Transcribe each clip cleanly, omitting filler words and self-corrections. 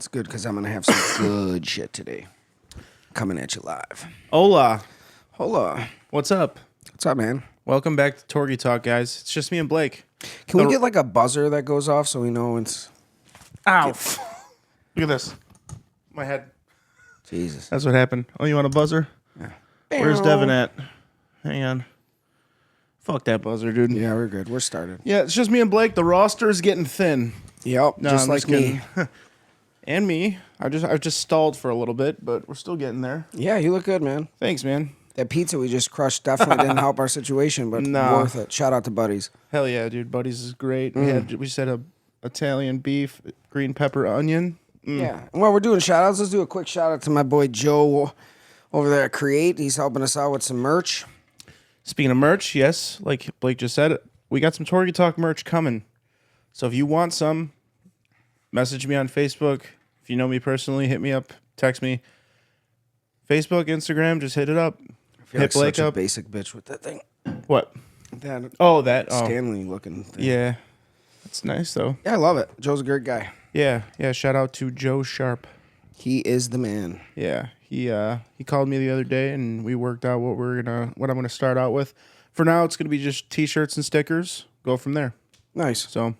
It's good because I'm going to have some good shit today. Coming at you live. Hola. Hola. What's up? What's up, man? Welcome back to Torgy Talk, guys. It's just me and Blake. Can we get like a buzzer that goes off so we know it's... Ow. Look at this. My head. Jesus. That's what happened. Oh, you want a buzzer? Yeah. Where's Devin at? Hang on. Fuck that buzzer, dude. Yeah, we're good. We're started. Yeah, it's just me and Blake. The roster's getting thin. Yep, No, just I'm like me. And me. I just stalled for a little bit, but we're still getting there. Yeah, you look good, man. Thanks, man. That pizza we just crushed definitely didn't help our situation, but No. worth it. Shout out to Buddies. Hell yeah, dude. Buddies is great. We just had a Italian beef, green pepper, onion. Yeah. And while we're doing shout outs, let's do a quick shout out to my boy Joe over there at Create. He's helping us out with some merch. Speaking of merch, yes, like Blake just said, we got some Torgy Talk merch coming. So if you want some, message me on Facebook. If you know me personally, hit me up, text me. Facebook, Instagram, just hit it up. I feel Hit like Blake such a up. basic bitch with that thing. What? That That. Stanley looking thing. Yeah. That's nice, though. Yeah, I love it. Joe's a great guy. Yeah. Shout out to Joe Sharp. He is the man. Yeah. He called me the other day, and we worked out what I'm gonna start out with. For now, it's gonna be just T-shirts and stickers. Go from there. Nice. So.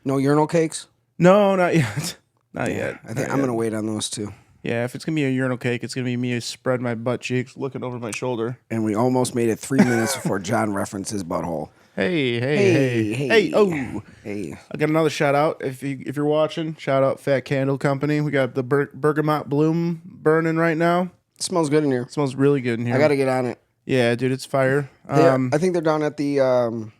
No urinal cakes? No, not yet. Not yet. I think I'm going to wait on those too. Yeah, if it's going to be a urinal cake, it's going to be me spread my butt cheeks, looking over my shoulder. And we almost made it 3 minutes before John referenced his butthole. Hey, oh. Hey. I got another shout out. If you're watching, shout out Fat Candle Company. We got the bergamot bloom burning right now. It smells good in here. It smells really good in here. I got to get on it. Yeah, dude, it's fire. I think they're down at the...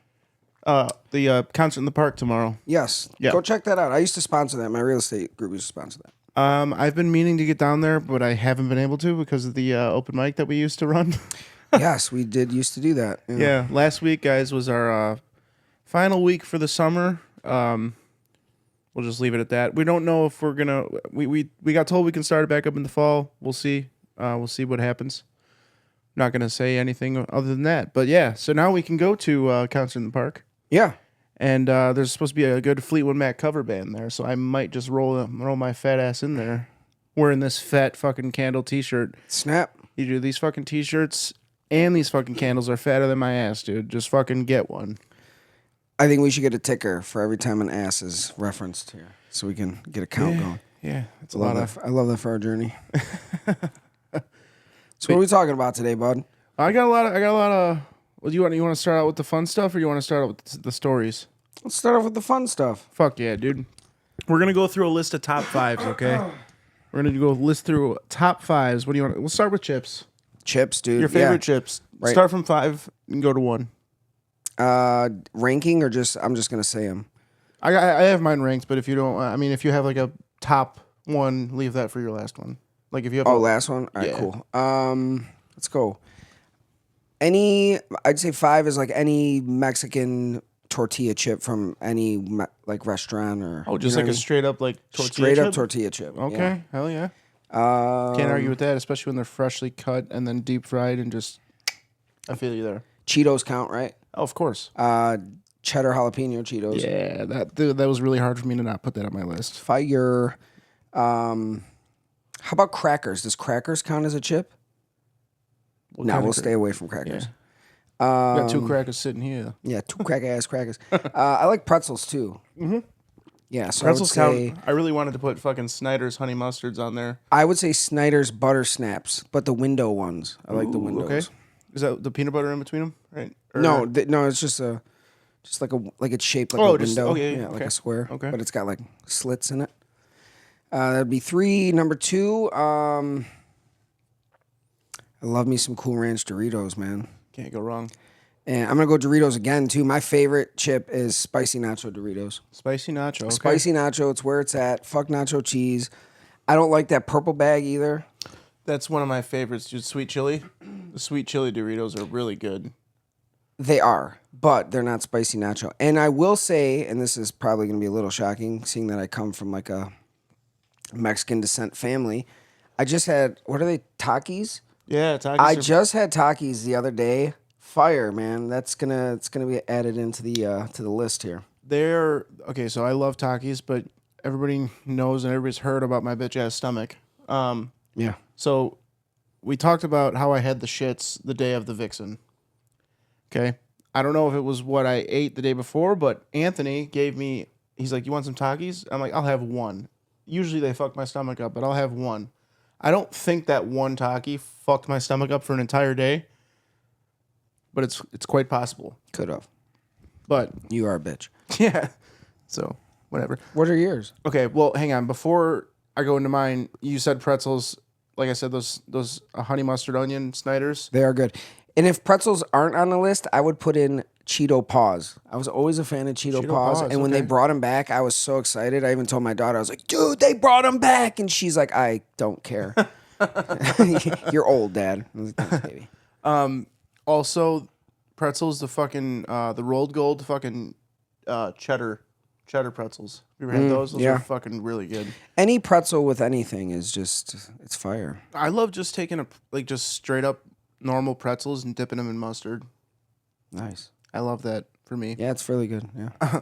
the concert in the park tomorrow. Yes. Yeah. Go check that out. I used to sponsor that. My real estate group used to sponsor that. I've been meaning to get down there, but I haven't been able to because of the open mic that we used to run. Yes, we did used to do that. Yeah, last week, guys, was our final week for the summer. We'll just leave it at that. We don't know if we're gonna. We got told we can start it back up in the fall. We'll see. We'll see what happens. Not gonna say anything other than that. But yeah, so now we can go to concert in the park. Yeah. And there's supposed to be a good Fleetwood Mac cover band there, so I might just roll my fat ass in there, wearing this fat fucking candle T-shirt. Snap. You do these fucking T-shirts and these fucking candles are fatter than my ass, dude. Just fucking get one. I think we should get a ticker for every time an ass is referenced here, so we can get a count going. Yeah, it's I love that for our journey. So what are we talking about today, bud? I got a lot of. Well, you want to start out with the fun stuff, or you want to start out with the stories? Let's start off with the fun stuff. Fuck yeah, dude. We're gonna go through a list of top fives, okay? We're gonna go list through top fives. What do you want? We'll start with chips. Chips, dude. Your favorite chips. Right. Start from 5 and go to 1. Ranking or just I'm just gonna say them. I have mine ranked, but if you don't, I mean, if you have like a top one, leave that for your last one. Like if you have. Last one. All right, Yeah. cool. Let's go. I'd say 5 is like any Mexican tortilla chip from any like restaurant or. Oh, just like a straight up like tortilla straight chip? up tortilla chip. Okay, Yeah. hell yeah. Can't argue with that, especially when they're freshly cut and then deep fried and just. I feel you there. Cheetos count, right? Oh, of course. Cheddar jalapeno Cheetos. Yeah, that was really hard for me to not put that on my list. Fire. How about crackers? Does crackers count as a chip? No, we'll stay away from crackers. Yeah. Got 2 crackers sitting here. Yeah, 2 crack-ass crackers. I like pretzels, too. Mm-hmm. Yeah, so Pretzels I would say... count. I really wanted to put fucking Snyder's honey mustards on there. I would say Snyder's butter snaps, but the window ones. I like the windows. Okay. Is that the peanut butter in between them? Right? Or No, it's just it's shaped like a window. Okay, yeah, like a square. Okay. But it's got like slits in it. That'd be 3. Number 2, I love me some Cool Ranch Doritos, man. Can't go wrong. And I'm going to go Doritos again, too. My favorite chip is Spicy Nacho Doritos. Spicy nacho. Okay. Spicy Nacho, it's where it's at. Fuck nacho cheese. I don't like that purple bag either. That's one of my favorites, dude. Sweet chili. The sweet chili Doritos are really good. They are, but they're not Spicy Nacho. And I will say, and this is probably going to be a little shocking, seeing that I come from like a Mexican descent family. I just had, what are they, Takis? Yeah, Takis. I just had Takis the other day. Fire, man. It's gonna be added into the list here. They're okay. So I love Takis, but everybody knows and everybody's heard about my bitch ass stomach. Yeah. So we talked about how I had the shits the day of the Vixen. Okay. I don't know if it was what I ate the day before, but Anthony gave me, he's like, you want some Takis? I'm like, I'll have one. Usually they fuck my stomach up, but I'll have one. I don't think that one Taki fucked my stomach up for an entire day, but it's quite possible. Could have. But You are a bitch. yeah, so whatever. What are yours? Okay, well, hang on. Before I go into mine, you said pretzels. Like I said, those honey mustard onion Snyder's. They are good. And if pretzels aren't on the list, I would put in Cheeto Paws. I was always a fan of Cheeto Paws. And when they brought them back, I was so excited. I even told my daughter, I was like, dude, they brought them back. And she's like, I don't care. You're old, Dad. I was like, thanks, baby. Also, pretzels, the fucking the rolled gold fucking cheddar pretzels. You ever had those? Those yeah. are fucking really good. Any pretzel with anything is just, it's fire. I love just taking just straight up normal pretzels and dipping them in mustard. Nice. I love that for me. Yeah, it's really good. Yeah.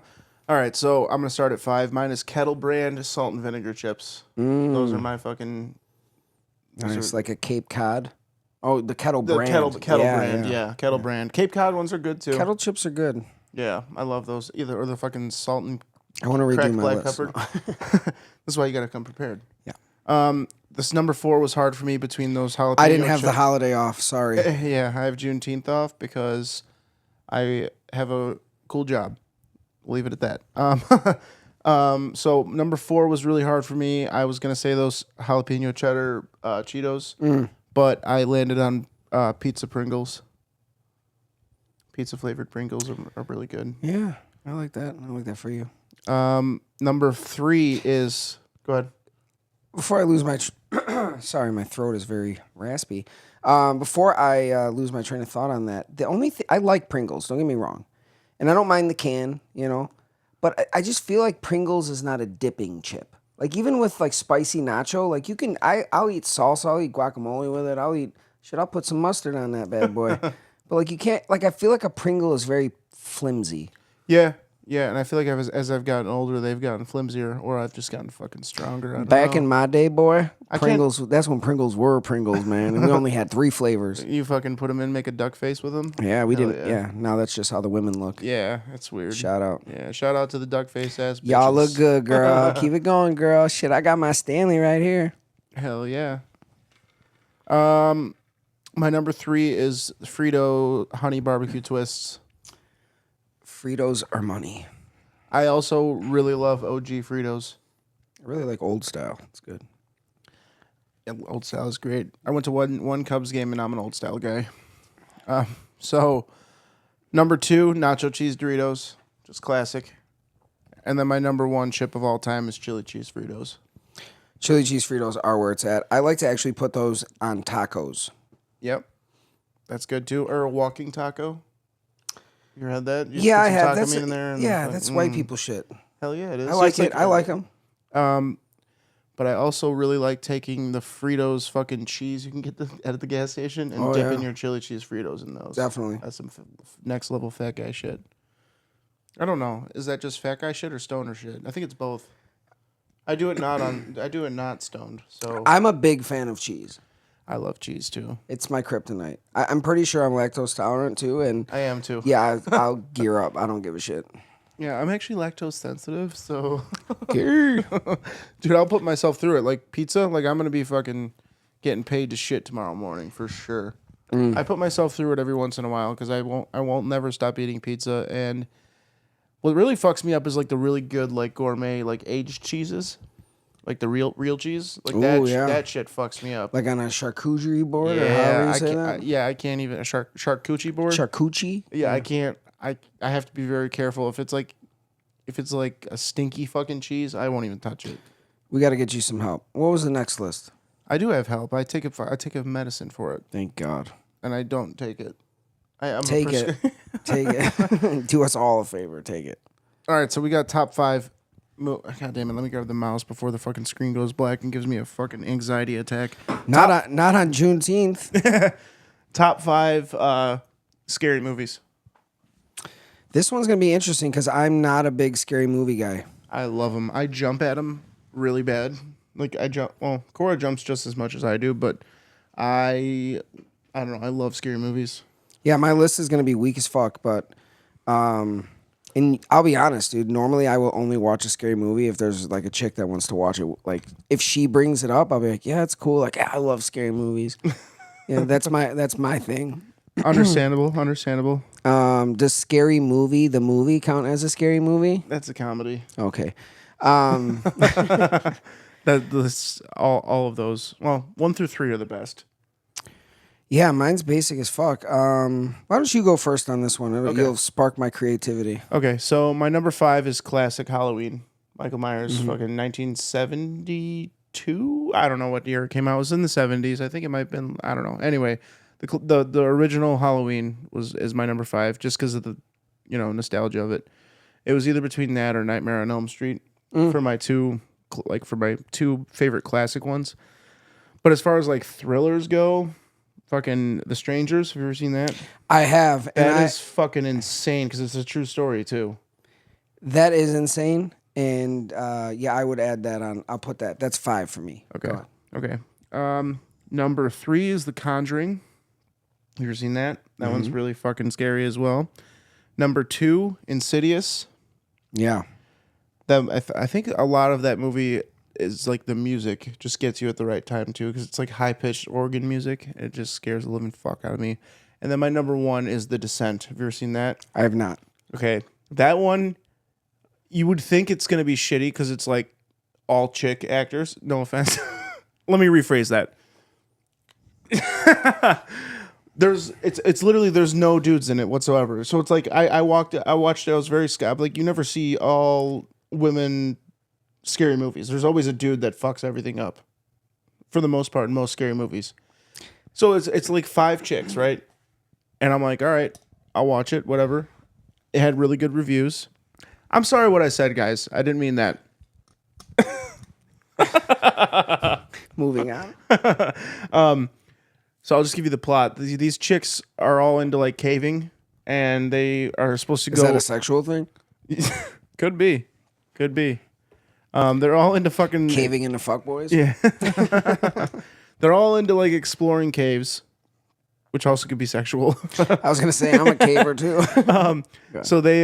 All right, so I'm gonna start at 5. Mine is Kettle Brand salt and vinegar chips. Those are my fucking. Nice, like a Cape Cod. Oh, the Kettle The brand. Kettle Brand, yeah. Kettle Brand. Cape Cod ones are good too. Kettle chips are good. Yeah, I love those. Or the fucking salt and I want to redo cracked my black list. pepper. That's why you gotta come prepared. Yeah. This number 4 was hard for me between those jalapeno. I didn't have the chips. holiday off. Sorry. Yeah, I have Juneteenth off because I have a cool job. We'll leave it at that. So number 4 was really hard for me. I was gonna say those jalapeno cheddar Cheetos, but I landed on pizza Pringles. Pizza flavored Pringles are really good. Yeah, I like that. I like that for you. Number 3 is go ahead. Before I lose my, sorry, my throat is very raspy. Before I lose my train of thought on that, the only thing I like Pringles. Don't get me wrong, and I don't mind the can, but I just feel like Pringles is not a dipping chip. Like even with like spicy nacho, like you can, I'll eat salsa, I'll eat guacamole with it, I'll put some mustard on that bad boy. But like you can't, like I feel like a Pringle is very flimsy. Yeah, and I feel like as I've gotten older, they've gotten flimsier, or I've just gotten fucking stronger. I don't Back know. in my day, boy, Pringles. That's when Pringles were Pringles, man. And we only had 3 flavors. You fucking put them in, make a duck face with them. Yeah, we Hell didn't. Yeah, now that's just how the women look. Yeah, that's weird. Shout out. Yeah, shout out to the duck face ass bitches. Y'all look good, girl. Keep it going, girl. Shit, I got my Stanley right here. Hell yeah. My number 3 is Frito honey barbecue twists. Fritos are money. I also really love OG Fritos. I really like old style. It's good. Yeah, old style is great. I went to one Cubs game and I'm an old style guy. So number 2, nacho cheese Doritos, just classic. And then my number 1 chip of all time is chili cheese Fritos. Chili cheese Fritos are where it's at. I like to actually put those on tacos. Yep, that's good too. Or a walking taco. You ever had that? You just Yeah, put I some have. taco That's meat in there and that's white people shit. Hell yeah, it is. I like It's it. I like them. But I also really like taking the Fritos fucking cheese you can get at the gas station and Oh, dipping yeah. your chili cheese Fritos in those. Definitely. That's some next level fat guy shit. I don't know. Is that just fat guy shit or stoner shit? I think it's both. I do it not stoned. So I'm a big fan of cheese. I love cheese too. It's my kryptonite. I'm pretty sure I'm lactose tolerant too, and I am too. yeah, I'll gear up. I don't give a shit. Yeah, I'm actually lactose sensitive, so Dude, I'll put myself through it. Like pizza, like I'm gonna be fucking getting paid to shit tomorrow morning for sure. I put myself through it every once in a while because I won't never stop eating pizza. And what really fucks me up is like the really good like gourmet like aged cheeses, like the real cheese. Like Ooh, yeah. that shit fucks me up. like on a charcuterie board, or however you say that. I can't even a charcuterie board. Charcuterie. Yeah, I can't. I have to be very careful. If it's like a stinky fucking cheese, I won't even touch it. We got to get you some help. What was the next list? I do have help. I take a medicine for it, Thank God. and I don't take it. I'm Take it. Take it. Do us all a favor. Take it. All right, so we got top 5. God damn it! Let me grab the mouse before the fucking screen goes black and gives me a fucking anxiety attack. Not on Juneteenth. Top 5 scary movies. This one's gonna be interesting because I'm not a big scary movie guy. I love them. I jump at them really bad. Like I jump. Well, Cora jumps just as much as I do, but I don't know. I love scary movies. Yeah, my list is gonna be weak as fuck, but and I'll be honest, dude. Normally, I will only watch a scary movie if there's like a chick that wants to watch it. Like, if she brings it up, I'll be like, yeah, it's cool. Like, yeah, I love scary movies. Yeah, that's my thing. Understandable. Does Scary Movie the movie count as a scary movie? That's a comedy. Okay. This all of those. Well, 1 through 3 are the best. Yeah, mine's basic as fuck. Why don't you go first on this one? You'll spark my creativity. Okay, so my number 5 is classic Halloween. Michael Myers, fucking 1972. I don't know what year it came out. It was in the 70s. I think it might have been. I don't know. Anyway, the original Halloween is my number 5, just because of the nostalgia of it. It was either between that or Nightmare on Elm Street for my two favorite classic ones. But as far as like thrillers go, fucking The Strangers. Have you ever seen that? I have. That is fucking insane because it's a true story too. That is insane. And yeah, I would add that on. I'll put that. That's 5 for me. Okay. Number 3 is The Conjuring. Have you ever seen that? That one's really fucking scary as well. Number 2, Insidious. Yeah. I think a lot of that movie is like the music just gets you at the right time too, because it's like high pitched organ music. It just scares the living fuck out of me. And then my number 1 is The Descent. Have you ever seen that? I have not. Okay, that one you would think it's gonna be shitty because it's like all chick actors. No offense. Let me rephrase that. It's literally there's no dudes in it whatsoever. So it's like I watched it. I was very scared. Like you never see all women scary movies. There's always a dude that fucks everything up, for the most part in most scary movies. So it's like 5 chicks, right? And I'm like, all right, I'll watch it. Whatever. It had really good reviews. I'm sorry what I said, guys. I didn't mean that. Moving on. So I'll just give you the plot. These chicks are all into like caving, and they are supposed to go. Is that a sexual thing? Could be. They're all into fucking Caving into fuckboys? Yeah. They're all into like exploring caves, which also could be sexual. I was gonna say I'm a caver too. So they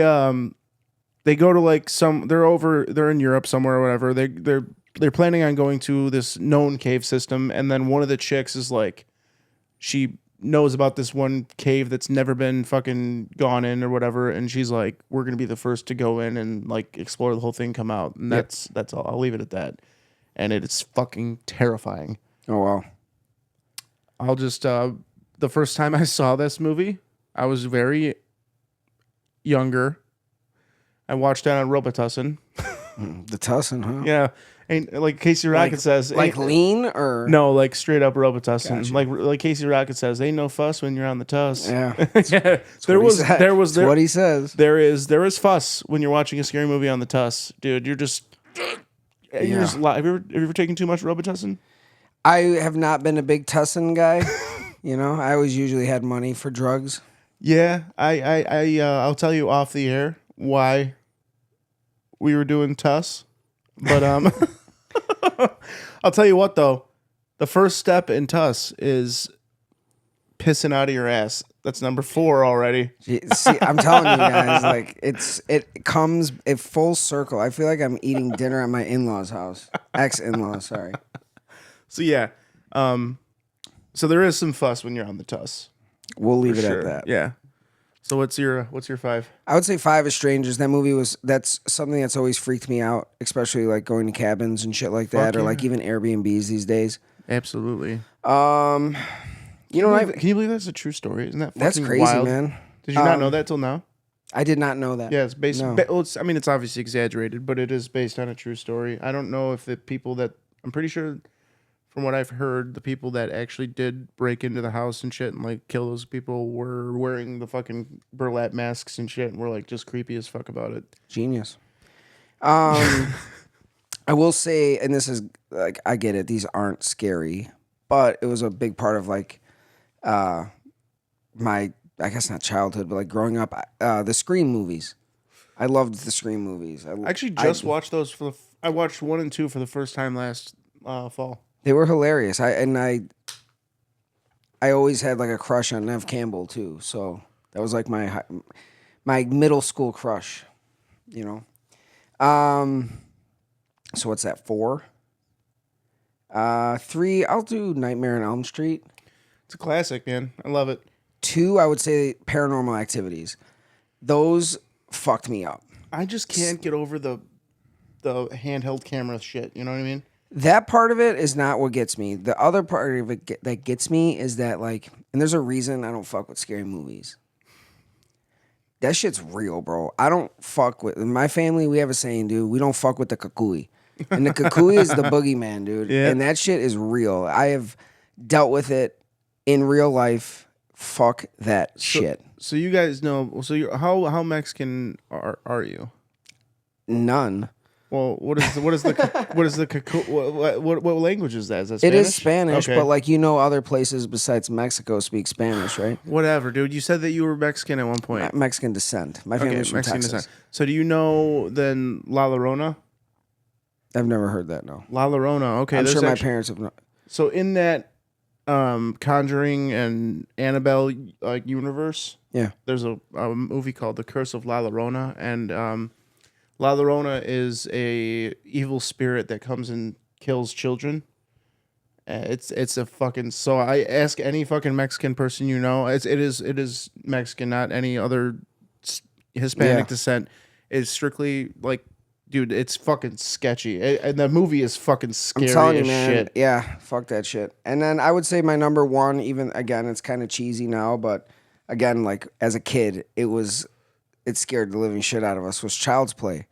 go to like they're in Europe somewhere or whatever. They're planning on going to this known cave system, and then one of the chicks is like, she knows about this one cave that's never been fucking gone in or whatever, and she's like, we're gonna be the first to go in and like explore the whole thing, come out, and that's all. I'll leave it at that. And it's fucking terrifying. Oh wow. I'll just the first time I saw this movie, I was very younger. I watched it on Robitussin. The Tussin, huh? Yeah. Ain't like Casey Rocket says. Like lean or no, like straight up Robitussin. Gotcha. Like Casey Rocket says, ain't no fuss when you're on the tuss. Yeah. Yeah. That's what he says. There is fuss when you're watching a scary movie on the tuss, dude. You're just have you ever taken too much Robitussin? I have not been a big Tussin guy. I always usually had money for drugs. Yeah, I'll tell you off the air why we were doing tuss. But I'll tell you what though, the first step in tuss is pissing out of your ass. That's number 4 already. See, I'm telling you guys, like it comes full circle. I feel like I'm eating dinner at my in-laws' house, ex-in-laws. Sorry. So yeah, so there is some fuss when you're on the tuss. We'll leave it at that. Yeah. So what's your 5? I would say 5 is Strangers. That movie that's something that's always freaked me out, especially like going to cabins and shit like that, or like even Airbnbs these days. Absolutely. Can you believe that's a true story? Isn't that fucking that's crazy, wild? man? Did you not know that till now? I did not know that. Yeah, it's based. No. It's obviously exaggerated, but it is based on a true story. I don't know if the people that I'm pretty sure, from what I've heard, the people that actually did break into the house and shit and like kill those people were wearing the fucking burlap masks and shit and were like just creepy as fuck about it. Genius. I will say, and this is like, I get it, these aren't scary, but it was a big part of like my, I guess not childhood, but like growing up, the Scream movies. I loved the Scream movies. I actually just watched those I watched 1 and 2 for the first time last fall. They were hilarious. I always had like a crush on Nev Campbell too. So that was like my middle school crush, you know. So what's that, 4? 3, I'll do Nightmare on Elm Street. It's a classic, man. I love it. 2, I would say Paranormal Activities. Those fucked me up. I just can't get over the handheld camera shit. You know what I mean? That part of it is not what gets me. The other part of it that gets me is that, like, and there's a reason I don't fuck with scary movies. That shit's real, bro. I don't fuck with, in my family, we have a saying, dude, we don't fuck with the kukui. And the kukui is the boogeyman, dude. Yeah. And that shit is real. I have dealt with it in real life. Fuck that shit. So you guys know, how Mexican are you? None. Well, what is the what language is that? Is that Spanish? It is Spanish, Okay. but like, you know, other places besides Mexico speak Spanish, right? Whatever, dude. You said that you were Mexican at one point. Mexican descent. My family's from Mexican Texas. descent. So do you know then La Llorona? I've never heard that, no. La Llorona. Okay, I'm there's sure my actually- parents have. So in that Conjuring and Annabelle like universe, Yeah. there's a movie called The Curse of La Llorona, and La Llorona is a evil spirit that comes and kills children. It's a fucking, so I ask any fucking Mexican person you know, it is Mexican, not any other Hispanic Yeah. descent. It's strictly like, dude, it's fucking sketchy. And the movie is fucking scary I'm telling you, as man. shit. Yeah, fuck that shit. And then I would say my number one, even again, it's kind of cheesy now, but again, like as a kid, it scared the living shit out of us, was Child's Play.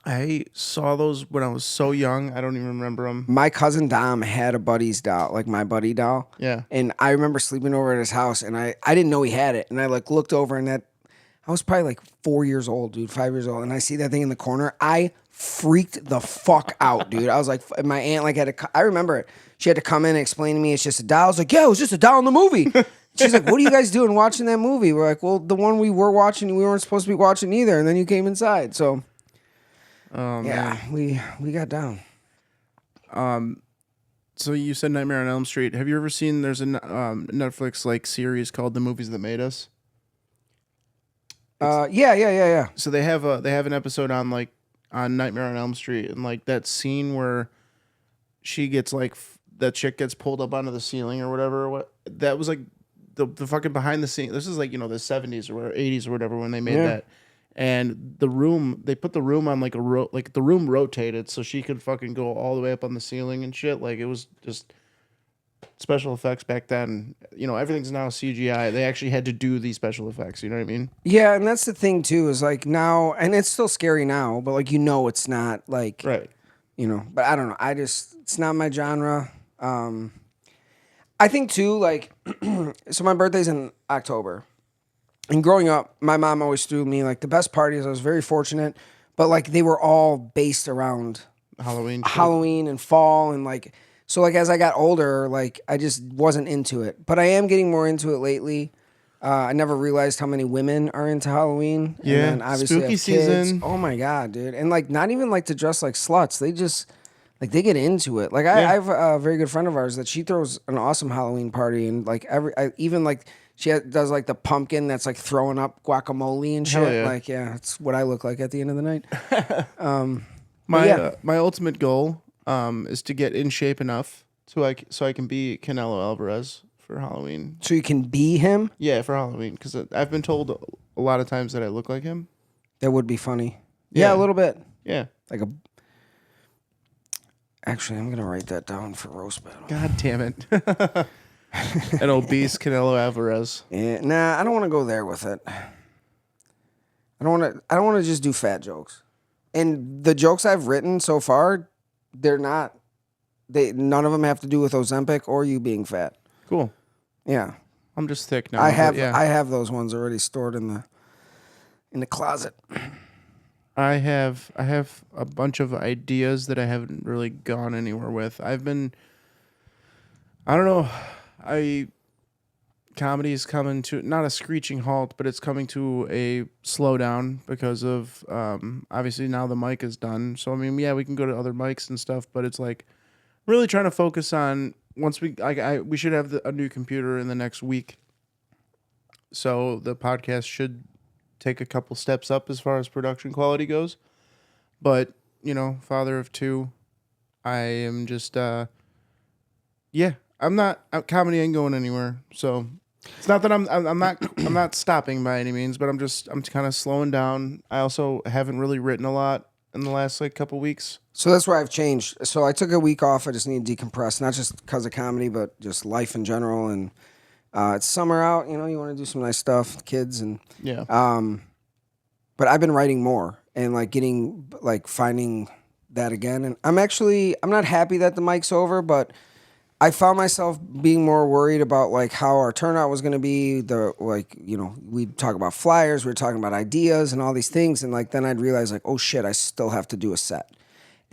I saw those when I was so young. I don't even remember them. My cousin Dom had a buddy's doll, like my buddy doll. Yeah. And I remember sleeping over at his house, and I didn't know he had it. And I like looked over, and I was probably like 4 years old, dude, 5 years old, and I see that thing in the corner. I freaked the fuck out, dude. I was like, my aunt like had to. I remember it. She had to come in and explain to me it's just a doll. I was like, yeah, it was just a doll in the movie. She's like, what are you guys doing watching that movie? We're like, well, the one we were watching, we weren't supposed to be watching either, and then you came inside. So, yeah, we got down. So you said Nightmare on Elm Street. Have you ever seen? There's a Netflix like series called The Movies That Made Us. Yeah. So they have an episode on Nightmare on Elm Street, and like that scene where she gets like that chick gets pulled up onto the ceiling or whatever. What that was like the fucking behind the scene. This is like, you know, the 70s or 80s or whatever when they made that. And they put the room on like like the room rotated so she could fucking go all the way up on the ceiling and shit. Like it was just special effects back then. You know, everything's now CGI. They actually had to do these special effects. You know what I mean? Yeah, and that's the thing too, is like now, and it's still scary now, but like, you know, it's not like, Right. you know, but I don't know. It's not my genre. I think too, like, so my birthday's in October. And growing up, my mom always threw me like the best parties. I was very fortunate, but like they were all based around Halloween and fall, and like, so like as I got older, like I just wasn't into it. But I am getting more into it lately. I never realized how many women are into Halloween. Yeah, and then obviously spooky have kids. season. Oh my god, dude! And like not even like to dress like sluts. They just like they get into it. Like I have a very good friend of ours that she throws an awesome Halloween party, and like even like. Does like the pumpkin that's like throwing up guacamole and shit. Hell yeah. Like, yeah, it's what I look like at the end of the night. My ultimate goal is to get in shape enough so I can be Canelo Alvarez for Halloween. So you can be him? Yeah, for Halloween, because I've been told a lot of times that I look like him. That would be funny. Yeah, a little bit. Yeah. Actually, I'm gonna write that down for roast battle. God damn it. An obese Canelo Alvarez. Yeah, nah, I don't want to go there with it. I don't want to just do fat jokes. And the jokes I've written so far, none of them have to do with Ozempic or you being fat. Cool. Yeah. I'm just thick now. I have those ones already stored in the closet. I have a bunch of ideas that I haven't really gone anywhere with. I don't know. comedy is coming to not a screeching halt, but it's coming to a slowdown because of obviously now the mic is done. So I mean, yeah, we can go to other mics and stuff, but it's like really trying to focus on once we should have a new computer in the next week. So the podcast should take a couple steps up as far as production quality goes. But, father of two, I am just comedy ain't going anywhere. So it's not that I'm not stopping by any means, but I'm kind of slowing down. I also haven't really written a lot in the last couple weeks. So that's where I've changed. So I took a week off. I just need to decompress, not just because of comedy, but just life in general. And it's summer out. You want to do some nice stuff, with kids, and yeah. But I've been writing more and finding that again. And I'm not happy that the mic's over, but I found myself being more worried about how our turnout was going to be. We'd talk about flyers, we were talking about ideas and all these things. And then I'd realize oh shit, I still have to do a set.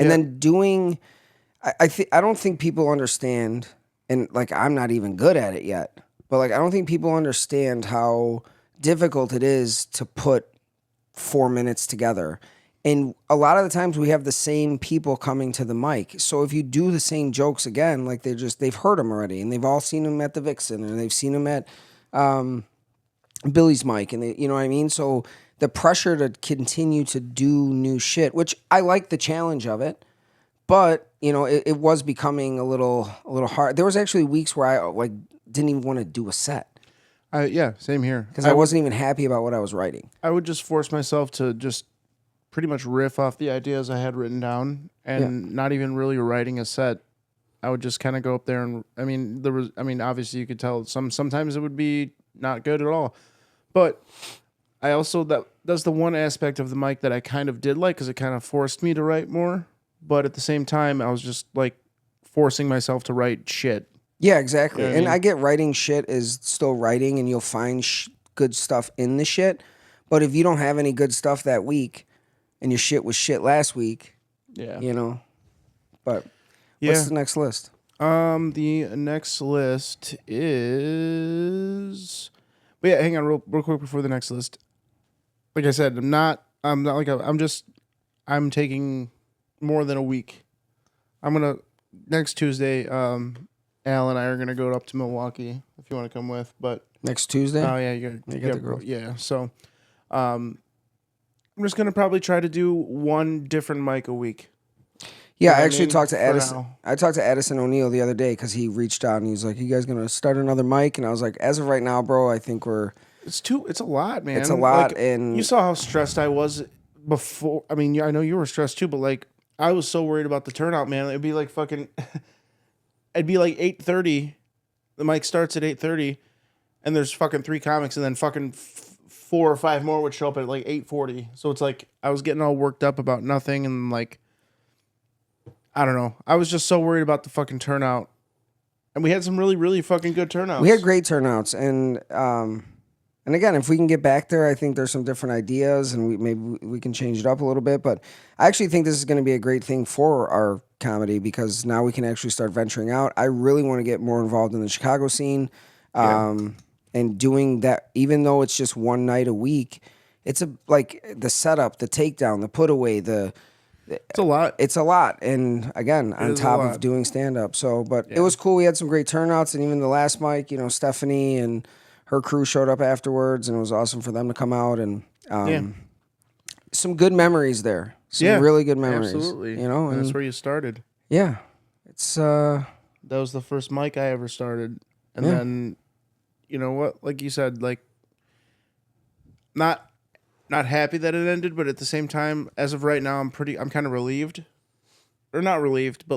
And then I don't think people understand, and I'm not even good at it yet, but I don't think people understand how difficult it is to put 4 minutes together. And a lot of the times we have the same people coming to the mic. So if you do the same jokes again, they've heard them already, and they've all seen them at the Vixen, and they've seen them at Billy's mic, and you know what I mean? So the pressure to continue to do new shit, which I like the challenge of it, but it was becoming a little hard. There was actually weeks where I didn't even want to do a set. Yeah, same here. Because I wasn't even happy about what I was writing. I would just force myself to just pretty much riff off the ideas I had written down and not even really writing a set. I would just kind of go up there and obviously you could tell sometimes it would be not good at all. But I also that's the one aspect of the mic that I kind of did like, because it kind of forced me to write more. But at the same time, I was just forcing myself to write shit. Yeah, exactly. You know what I mean? I get writing shit is still writing, and you'll find good stuff in the shit. But if you don't have any good stuff that week, and your shit was shit last week, But what's the next list? The next list is. But yeah, hang on real quick before the next list. Like I said, I'm taking more than a week. Next Tuesday, Al and I are gonna go up to Milwaukee if you want to come with. But next Tuesday? Oh yeah, you got the girl. Yeah, so I'm just gonna probably try to do one different mic a week. Yeah, I actually talked to Addison. I talked to Addison O'Neill the other day because he reached out and he's like, "You guys gonna start another mic?" And I was like, "As of right now, bro, I think we're." It's a lot, man. It's a lot, and you saw how stressed I was before. I mean, I know you were stressed too, but I was so worried about the turnout, man. It'd be fucking. It'd be 8:30. The mic starts at 8:30, and there's fucking 3 comics, and then fucking 4 or 5 more would show up at 8:40. So it's I was getting all worked up about nothing, and I don't know. I was just so worried about the fucking turnout, and we had some really, really fucking good turnouts. We had great turnouts, and again, if we can get back there, I think there's some different ideas, and maybe we can change it up a little bit. But I actually think this is going to be a great thing for our comedy, because now we can actually start venturing out. I really want to get more involved in the Chicago scene, and doing that, even though it's just one night a week. It's the setup, the takedown, the put away, it's a lot. It's a lot, and again, on top of doing stand up. So, but it was cool. We had some great turnouts, and even the last mic, Stephanie and her crew showed up afterwards, and it was awesome for them to come out, and some good memories there. Some really good memories. Absolutely. And that's where you started. Yeah. It's that was the first mic I ever started. And then you know what? Like you said, not happy that it ended, but at the same time, as of right now, I'm kind of relieved. Or not relieved, but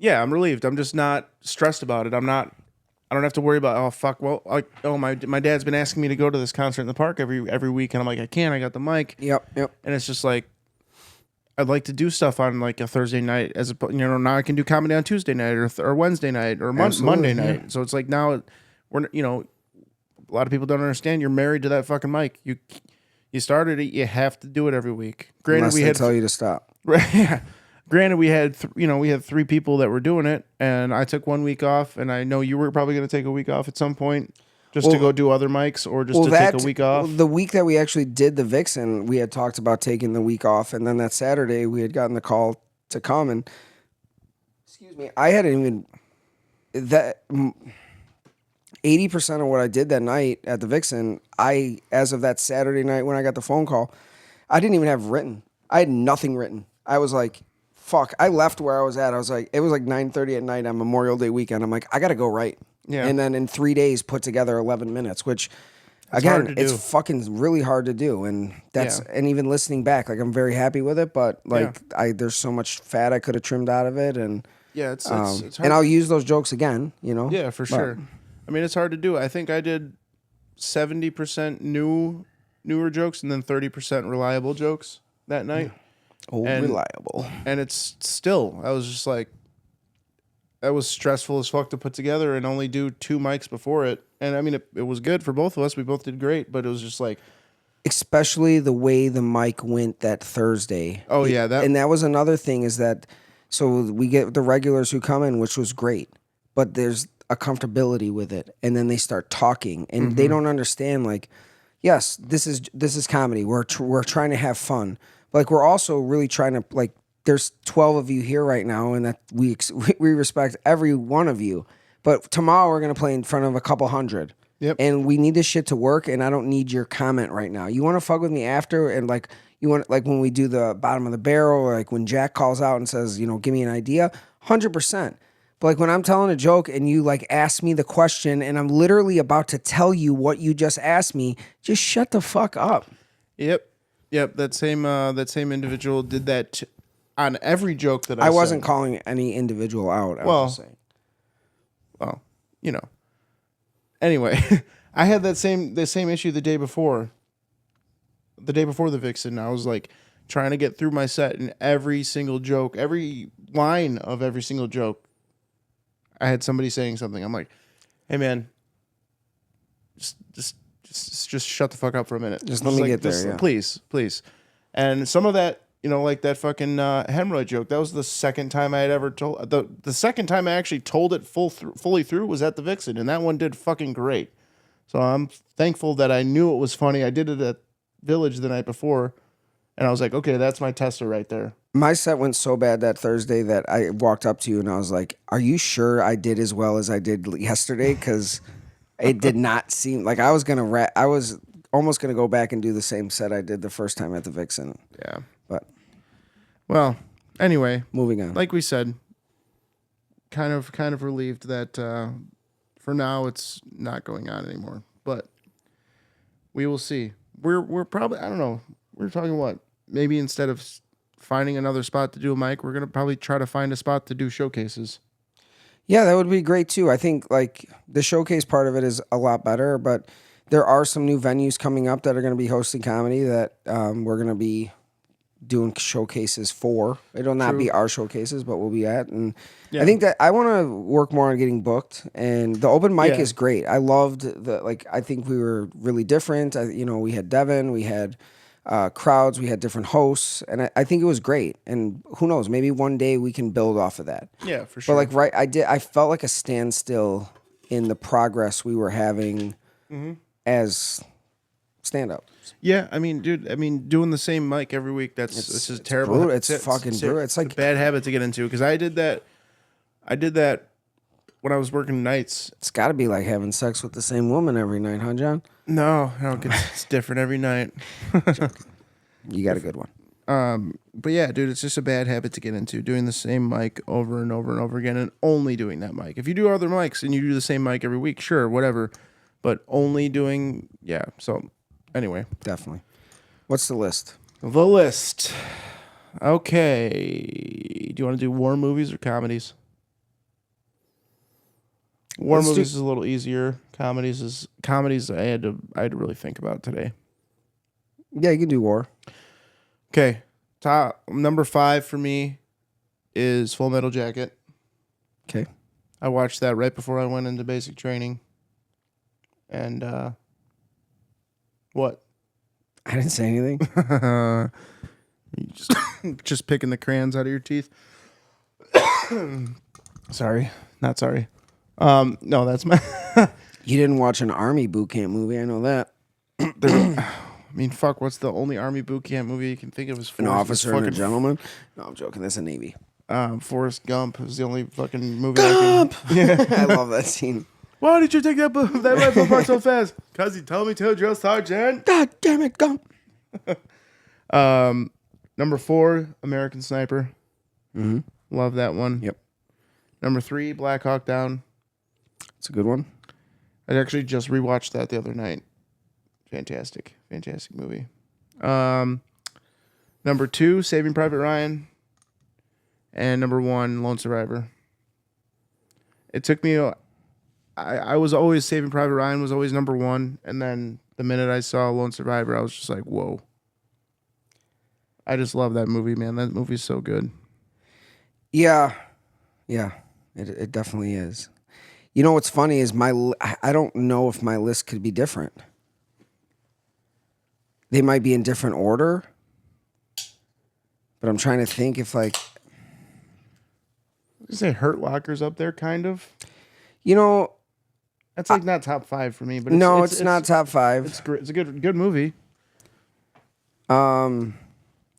I'm relieved. I'm just not stressed about it. I don't have to worry about, oh fuck, well, my dad's been asking me to go to this concert in the park every week, and I'm like, I can't, I got the mic. Yep. And it's just I'd like to do stuff on a Thursday night, now I can do comedy on Tuesday night or Wednesday night or Monday night. Yeah. So it's now we're, a lot of people don't understand, you're married to that fucking mic. You started it, you have to do it every week. Granted, unless they tell you to stop. Right. Yeah. Granted, we had we had 3 people that were doing it, and I took 1 week off, and I know you were probably going to take a week off at some point, just to go do other mics or just to take a week off. The week that we actually did the Vixen, we had talked about taking the week off, and then that Saturday we had gotten the call to come, and excuse me, I hadn't even that 80% of what I did that night at the Vixen. As of that Saturday night when I got the phone call, I didn't even have written. I had nothing written. I was like, fuck. I left where I was at. I was like, it was like 9:30 at night on Memorial Day weekend. I'm like, I got to go write. Yeah. And then in 3 days, put together 11 minutes, which, again, it's fucking really hard to do. And and even listening back, like, I'm very happy with it, but like, there's so much fat I could have trimmed out of it. And it's hard. And I'll use those jokes again, Yeah, for sure. I mean, it's hard to do. I think I did 70% newer jokes and then 30% reliable jokes that night. Reliable. And it's still, I was just like, that was stressful as fuck to put together and only do 2 mics before it. And I mean, it was good for both of us. We both did great, but it was just like, especially the way the mic went that Thursday. Oh yeah, that was another thing is that so we get the regulars who come in, which was great, but there's a comfortability with it, and then they start talking, and they don't understand. Like, yes, this is comedy. We're trying to have fun, but like we're also really trying to like. There's 12 of you here right now, and that we respect every one of you. But tomorrow we're gonna play in front of a couple hundred. Yep. And we need this shit to work, and I don't need your comment right now. You want to fuck with me after, and like you want, like when we do the bottom of the barrel, or like when Jack calls out and says, give me an idea, 100%. But like when I'm telling a joke and you like ask me the question, and I'm literally about to tell you what you just asked me, just shut the fuck up. Yep. That same individual did that on every joke that I wasn't calling any individual out. I was just saying. Well, Anyway, I had the same issue the day before. The day before the Vixen, I was like trying to get through my set, and every single joke, every line of every single joke, I had somebody saying something. I'm like, "Hey man, just shut the fuck up for a minute. Just let me get there, yeah. Please." And some of that, like that fucking hemorrhoid joke. That was the second time I had ever told. The second time I actually told it fully through was at the Vixen, and that one did fucking great. So I'm thankful that I knew it was funny. I did it at Village the night before, and I was like, okay, that's my tester right there. My set went so bad that Thursday that I walked up to you and I was like, "Are you sure I did as well as I did yesterday?" Because it did not seem like I was gonna. I was almost gonna go back and do the same set I did the first time at the Vixen. Yeah. But anyway, moving on. Like we said, kind of relieved that for now it's not going on anymore. But we will see. We're probably, I don't know. We're talking what? Maybe instead of finding another spot to do a mic, we're gonna probably try to find a spot to do showcases. Yeah, that would be great too. I think like the showcase part of it is a lot better, but there are some new venues coming up that are going to be hosting comedy that we're going to be doing showcases for. It'll not be our showcases, but we'll be at. And I think that I want to work more on getting booked. And the open mic is great. I loved I think we were really different. We had Devin, we had crowds, we had different hosts, and I think it was great. And who knows, maybe one day we can build off of that. Yeah, for sure. But I felt like a standstill in the progress we were having as stand-up. Yeah, I mean, dude, doing the same mic every week, this is terrible. Brutal. It's fucking brutal. It's like a bad habit to get into, because I did that when I was working nights. It's got to be like having sex with the same woman every night, huh, John? No, it's different every night. You got a good one. But yeah, dude, it's just a bad habit to get into, doing the same mic over and over and over again, and only doing that mic. If you do other mics and you do the same mic every week, sure, whatever, but only doing, so anyway. Definitely. What's the list? The list. Okay. Do you want to do war movies or comedies? War movies is a little easier. Comedies I had to really think about today. Yeah, you can do war. Okay. Top number 5 for me is Full Metal Jacket. Okay. I watched that right before I went into basic training. And what? I didn't say anything. You just Just picking the crayons out of your teeth. Sorry, not sorry. No, that's my. You didn't watch an army boot camp movie. I know that. I mean, fuck. What's the only army boot camp movie you can think of? Is An Officer and a Gentleman. No, I'm joking. That's a Navy. Forrest Gump is the only fucking movie. Gump. I love that scene. Why did you take that rifle apart so fast? Cause he told me to, Drill Sergeant. God damn it, Gump. Number 4, American Sniper. Mm-hmm. Love that one. Yep. Number 3, Black Hawk Down. It's a good one. I actually just rewatched that the other night. Fantastic movie. Number 2, Saving Private Ryan. And number 1, Lone Survivor. It took me. I was always Saving Private Ryan was always number 1, and then the minute I saw Lone Survivor, I was just like, whoa. I just love that movie, man. That movie's so good. Yeah. It definitely is. You know what's funny is I don't know if my list could be different. They might be in different order, but I'm trying to think if like. You say Hurt Locker's up there, kind of. You know, that's like not top 5 for me, but it's not top 5. It's great. It's a good movie. I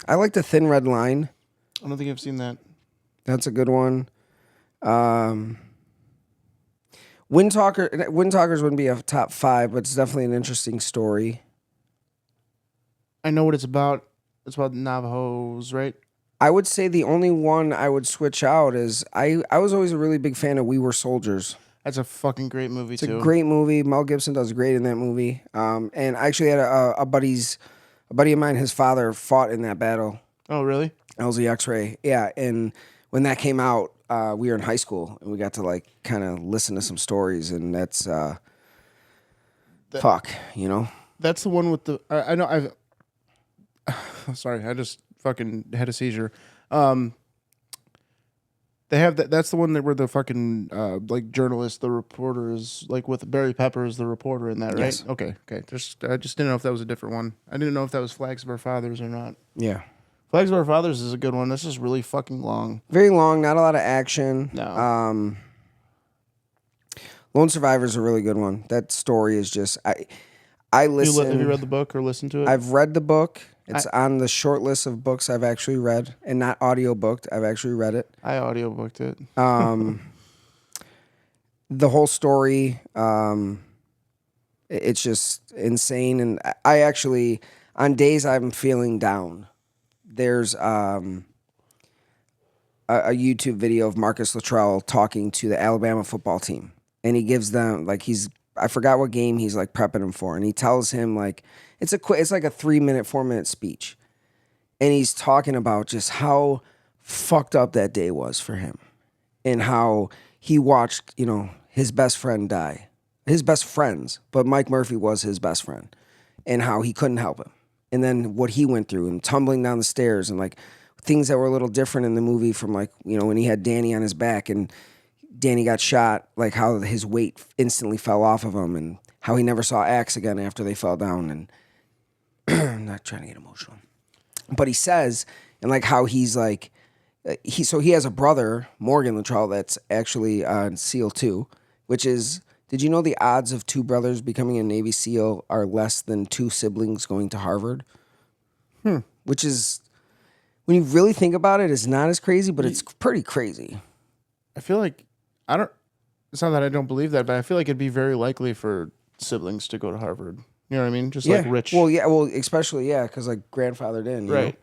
like The Thin Red Line. I don't think I've seen that. That's a good one. Wind Talkers wouldn't be a top 5, but it's definitely an interesting story. I know what it's about. It's about Navajos, right? I would say the only one I would switch out is I was always a really big fan of We Were Soldiers. That's a fucking great movie, too. It's a great movie. Mel Gibson does great in that movie. And I actually had a buddy of mine, his father fought in that battle. Oh, really? That was the X-Ray. Yeah, and when that came out, we were in high school, and we got to like kind of listen to some stories, and that's fuck, you know. That's the one with the. I know. I've. Sorry, I just fucking had a seizure. They have that. That's the one that where the fucking like journalist, the reporter is like with Barry Pepper is the reporter in that, right? Yes. Okay. I just didn't know if that was a different one. I didn't know if that was Flags of Our Fathers or not. Yeah. Flags of Our Fathers is a good one. This is really fucking long. Very long, not a lot of action. No. Lone Survivor is a really good one. That story is just I listen. Have you read the book or listened to it? I've read the book. It's on the short list of books I've actually read, and not audio booked. I've actually read it. I audio booked it. The whole story, it's just insane. And I actually, on days I'm feeling down, there's a YouTube video of Marcus Luttrell talking to the Alabama football team, and he gives them like I forgot what game he's like prepping him for, and he tells him like it's like a 3-minute, 4-minute speech, and he's talking about just how fucked up that day was for him, and how he watched his best friend die, his best friends, but Mike Murphy was his best friend, and how he couldn't help him, and then what he went through and tumbling down the stairs and like things that were a little different in the movie from like when he had Danny on his back and Danny got shot, like how his weight instantly fell off of him and how he never saw Axe again after they fell down. And I'm not trying to get emotional, but he says, and like how he's like, he has a brother, Morgan Luttrell, that's actually on SEAL 2, which is, did you know the odds of 2 brothers becoming a Navy SEAL are less than 2 siblings going to Harvard? Which is, when you really think about it, it's not as crazy, but it's pretty crazy. I feel like it's not that I don't believe that, but I feel like it'd be very likely for siblings to go to Harvard. You know what I mean? Just like rich. Well, yeah. Well, especially, because like grandfather didn't. You right. know?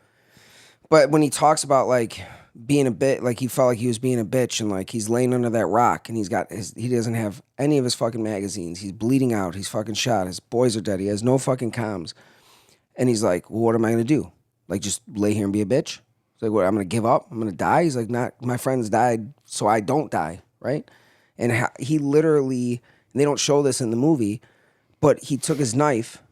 But when he talks about like being a bit, like he felt like he was being a bitch and like he's laying under that rock and he doesn't have any of his fucking magazines. He's bleeding out. He's fucking shot. His boys are dead. He has no fucking comms. And he's like, well, what am I going to do? Like just lay here and be a bitch? He's like, what, I'm going to give up? I'm going to die? He's like, not, my friends died so I don't die. Right? And he literally, and they don't show this in the movie, but he took his knife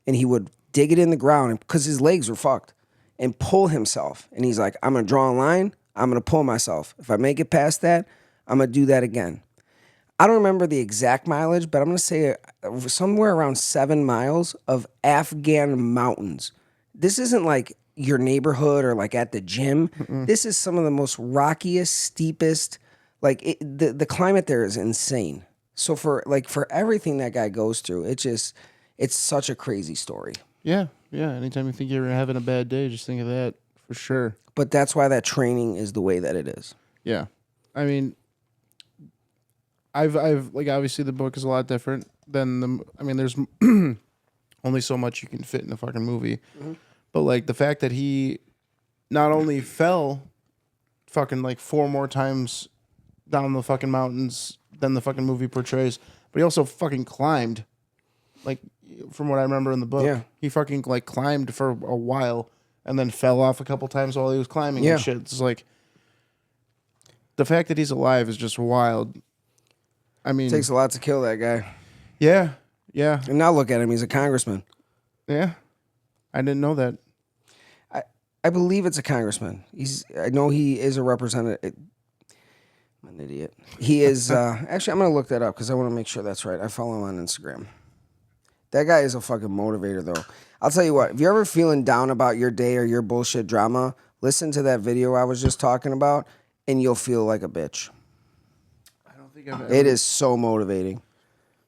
and he would dig it in the ground because his legs were fucked and pull himself. And he's like, I'm going to draw a line. I'm going to pull myself. If I make it past that, I'm going to do that again. I don't remember the exact mileage, but I'm going to say somewhere around 7 miles of Afghan mountains. This isn't like your neighborhood or like at the gym. This is some of the most rockiest, steepest. Like the climate there is insane. So for everything that guy goes through, it's such a crazy story. Yeah. Anytime you think you're having a bad day, just think of that for sure. But that's why that training is the way that it is. Yeah. I mean, I've like obviously the book is a lot different than the. I mean, there's only so much you can fit in a fucking movie, but like the fact that he not only fell fucking like 4 more times down the fucking mountains than the fucking movie portrays, but he also fucking climbed. Like from what I remember in the book, he fucking like climbed for a while and then fell off a couple times while he was climbing and shit. It's like the fact that he's alive is just wild. I mean, It takes a lot to kill that guy. Yeah. And now look at him; he's a congressman. Yeah. I didn't know that. I believe it's a congressman. I know he is a representative. I'm an idiot. He is. Actually, I'm gonna look that up because I want to make sure that's right. I follow him on Instagram. That guy is a fucking motivator, though. I'll tell you what. If you're ever feeling down about your day or your bullshit drama, listen to that video I was just talking about, and you'll feel like a bitch. I don't think I've ever. It is so motivating.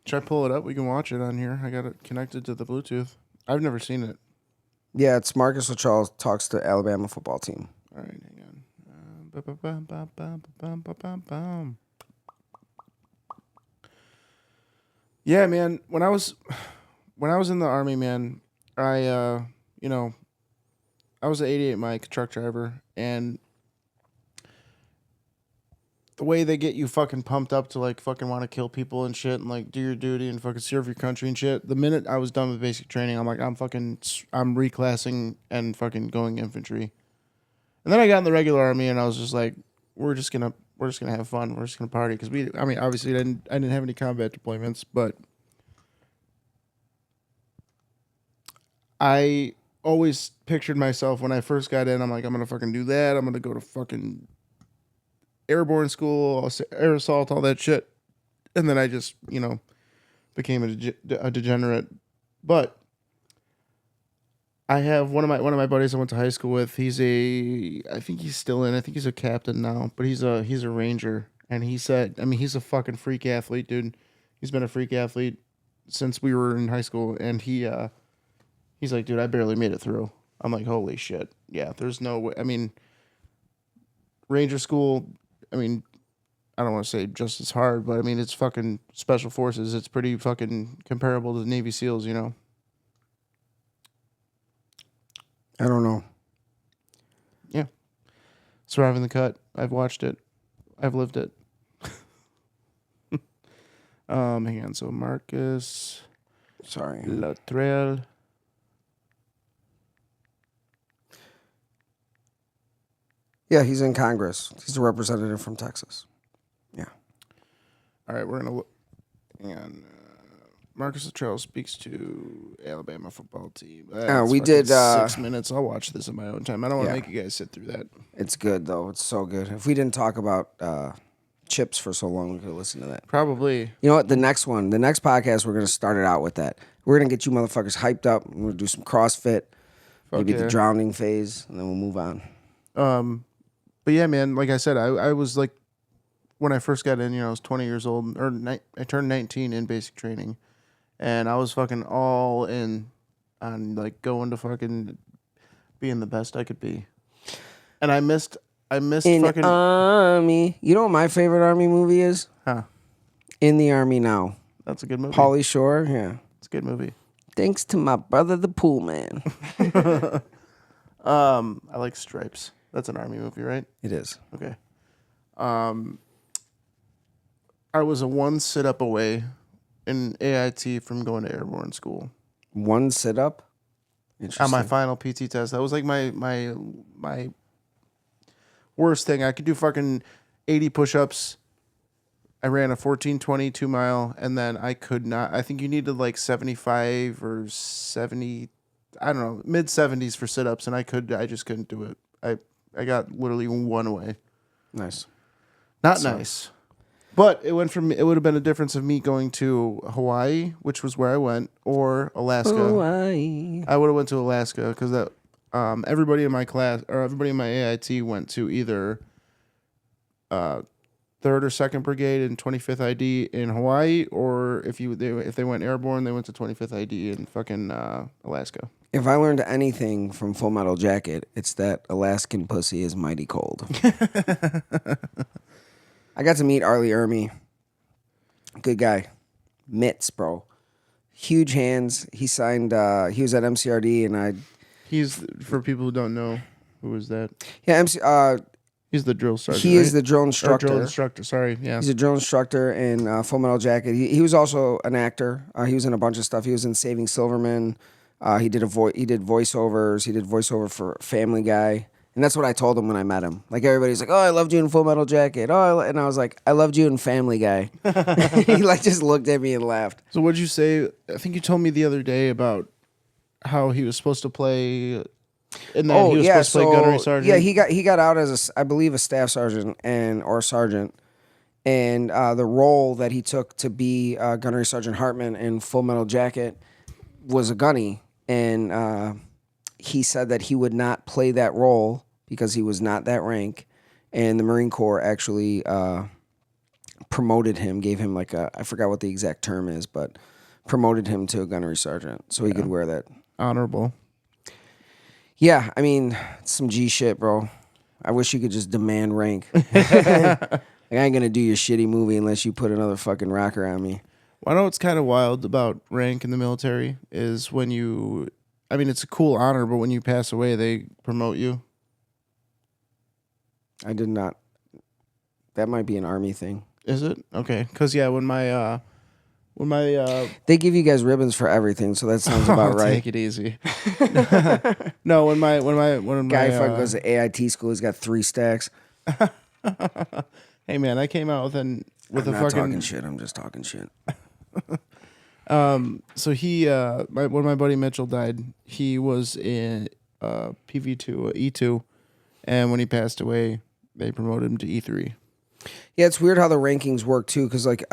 Should I pull it up? We can watch it on here. I got it connected to the Bluetooth. I've never seen it. Yeah, it's Marcus Luttrell talks to Alabama football team. All right, hang on. Yeah, man. When I was in the Army, man, I was an 88 Mike truck driver, and the way they get you fucking pumped up to like fucking want to kill people and shit and like do your duty and fucking serve your country and shit. The minute I was done with basic training, I'm like, I'm reclassing and fucking going infantry. And then I got in the regular Army and I was just like, we're just gonna have fun. We're just gonna party because obviously I didn't have any combat deployments, but I always pictured myself when I first got in. I'm like, I'm gonna fucking do that. I'm gonna go to fucking airborne school, air assault, all that shit, and then I just became a degenerate. But I have one of my buddies I went to high school with. I think he's still in. I think he's a captain now, but he's a ranger. And he said, I mean, he's a fucking freak athlete, dude. He's been a freak athlete since we were in high school, and he's like, dude, I barely made it through. I'm like, holy shit, yeah. There's no way. I mean, ranger school. I mean, I don't want to say just as hard, but I mean, it's fucking special forces. It's pretty fucking comparable to the Navy SEALs, I don't know. Yeah. Surviving the Cut. I've watched it. I've lived it. Hang on. So Marcus. Sorry. Luttrell. Yeah, he's in Congress. He's a representative from Texas. Yeah. All right, we're going to look. Hang on. Marcus Luttrell speaks to Alabama football team. We did 6 minutes. I'll watch this in my own time. I don't want to make you guys sit through that. It's good, though. It's so good. If we didn't talk about chips for so long, we could listen to that. Probably. You know what? The next podcast, we're going to start it out with that. We're going to get you motherfuckers hyped up. We're going to do some CrossFit, maybe the drowning phase, and then we'll move on. But yeah, man, like I said, I was like, when I first got in, I was 20 years old, I turned 19 in basic training, and I was fucking all in on like going to fucking being the best I could be. And I missed in fucking Army. You know what my favorite Army movie is? Huh. In the Army Now. That's a good movie. Pauly Shore, yeah. It's a good movie. Thanks to my brother, the pool man. I like Stripes. That's an Army movie, right? It is. Okay. I was a 1 sit-up away in AIT from going to airborne school. 1 sit-up? On my final PT test. That was like my worst thing. I could do fucking 80 push-ups. I ran a 14:20 2-mile, and then I could not. I think you needed like 75 or 70, I don't know, mid-70s for sit-ups, and I just couldn't do it. I got literally 1 away. Nice. Not nice. But it would have been a difference of me going to Hawaii, which was where I went, or Alaska. Hawaii. I would have went to Alaska because everybody in my class or everybody in my AIT went to either 3rd or 2nd Brigade in 25th ID in Hawaii, or if they went airborne, they went to 25th ID in fucking Alaska. If I learned anything from Full Metal Jacket, it's that Alaskan pussy is mighty cold. I got to meet Arlie Ermy. Good guy. Mitts, bro. Huge hands. He signed, he was at MCRD and He's, for people who don't know, who is that? Yeah, He's the drill sergeant. He is right? the drill instructor. Drill instructor, sorry. Yeah. He's a drill instructor in Full Metal Jacket. He was also an actor. He was in a bunch of stuff. He was in Saving Silverman. He did voiceovers. He did voiceover for Family Guy. And that's what I told him when I met him. Like, everybody's like, oh, I loved you in Full Metal Jacket. And I was like, I loved you in Family Guy. He like just looked at me and laughed. So what'd you say? I think you told me the other day about how he was supposed to play. And then he was supposed to play gunnery sergeant. Yeah, he got out as I believe a staff sergeant or sergeant. And the role that he took to be Gunnery Sergeant Hartman in Full Metal Jacket was a gunny. And he said that he would not play that role because he was not that rank. And the Marine Corps actually promoted him, gave him like I forgot what the exact term is, but promoted him to a gunnery sergeant so he could wear that. Honorable. Yeah, I mean, it's some G shit, bro. I wish you could just demand rank. Like, I ain't gonna do your shitty movie unless you put another fucking rocker on me. Well, I know what's kind of wild about rank in the military is when you, I mean, it's a cool honor, but when you pass away, they promote you. I did not. That might be an Army thing. Is it? Okay. Because, yeah, when my they give you guys ribbons for everything, so that sounds about right. Take it easy. No, when my guy fucking goes to AIT school, he's got 3 stacks. Hey man, I came out with I'm a not fucking talking shit. I'm just talking shit. So he when my buddy Mitchell died, he was in PV2, E2, and when he passed away, they promoted him to E3. Yeah, it's weird how the rankings work too, because like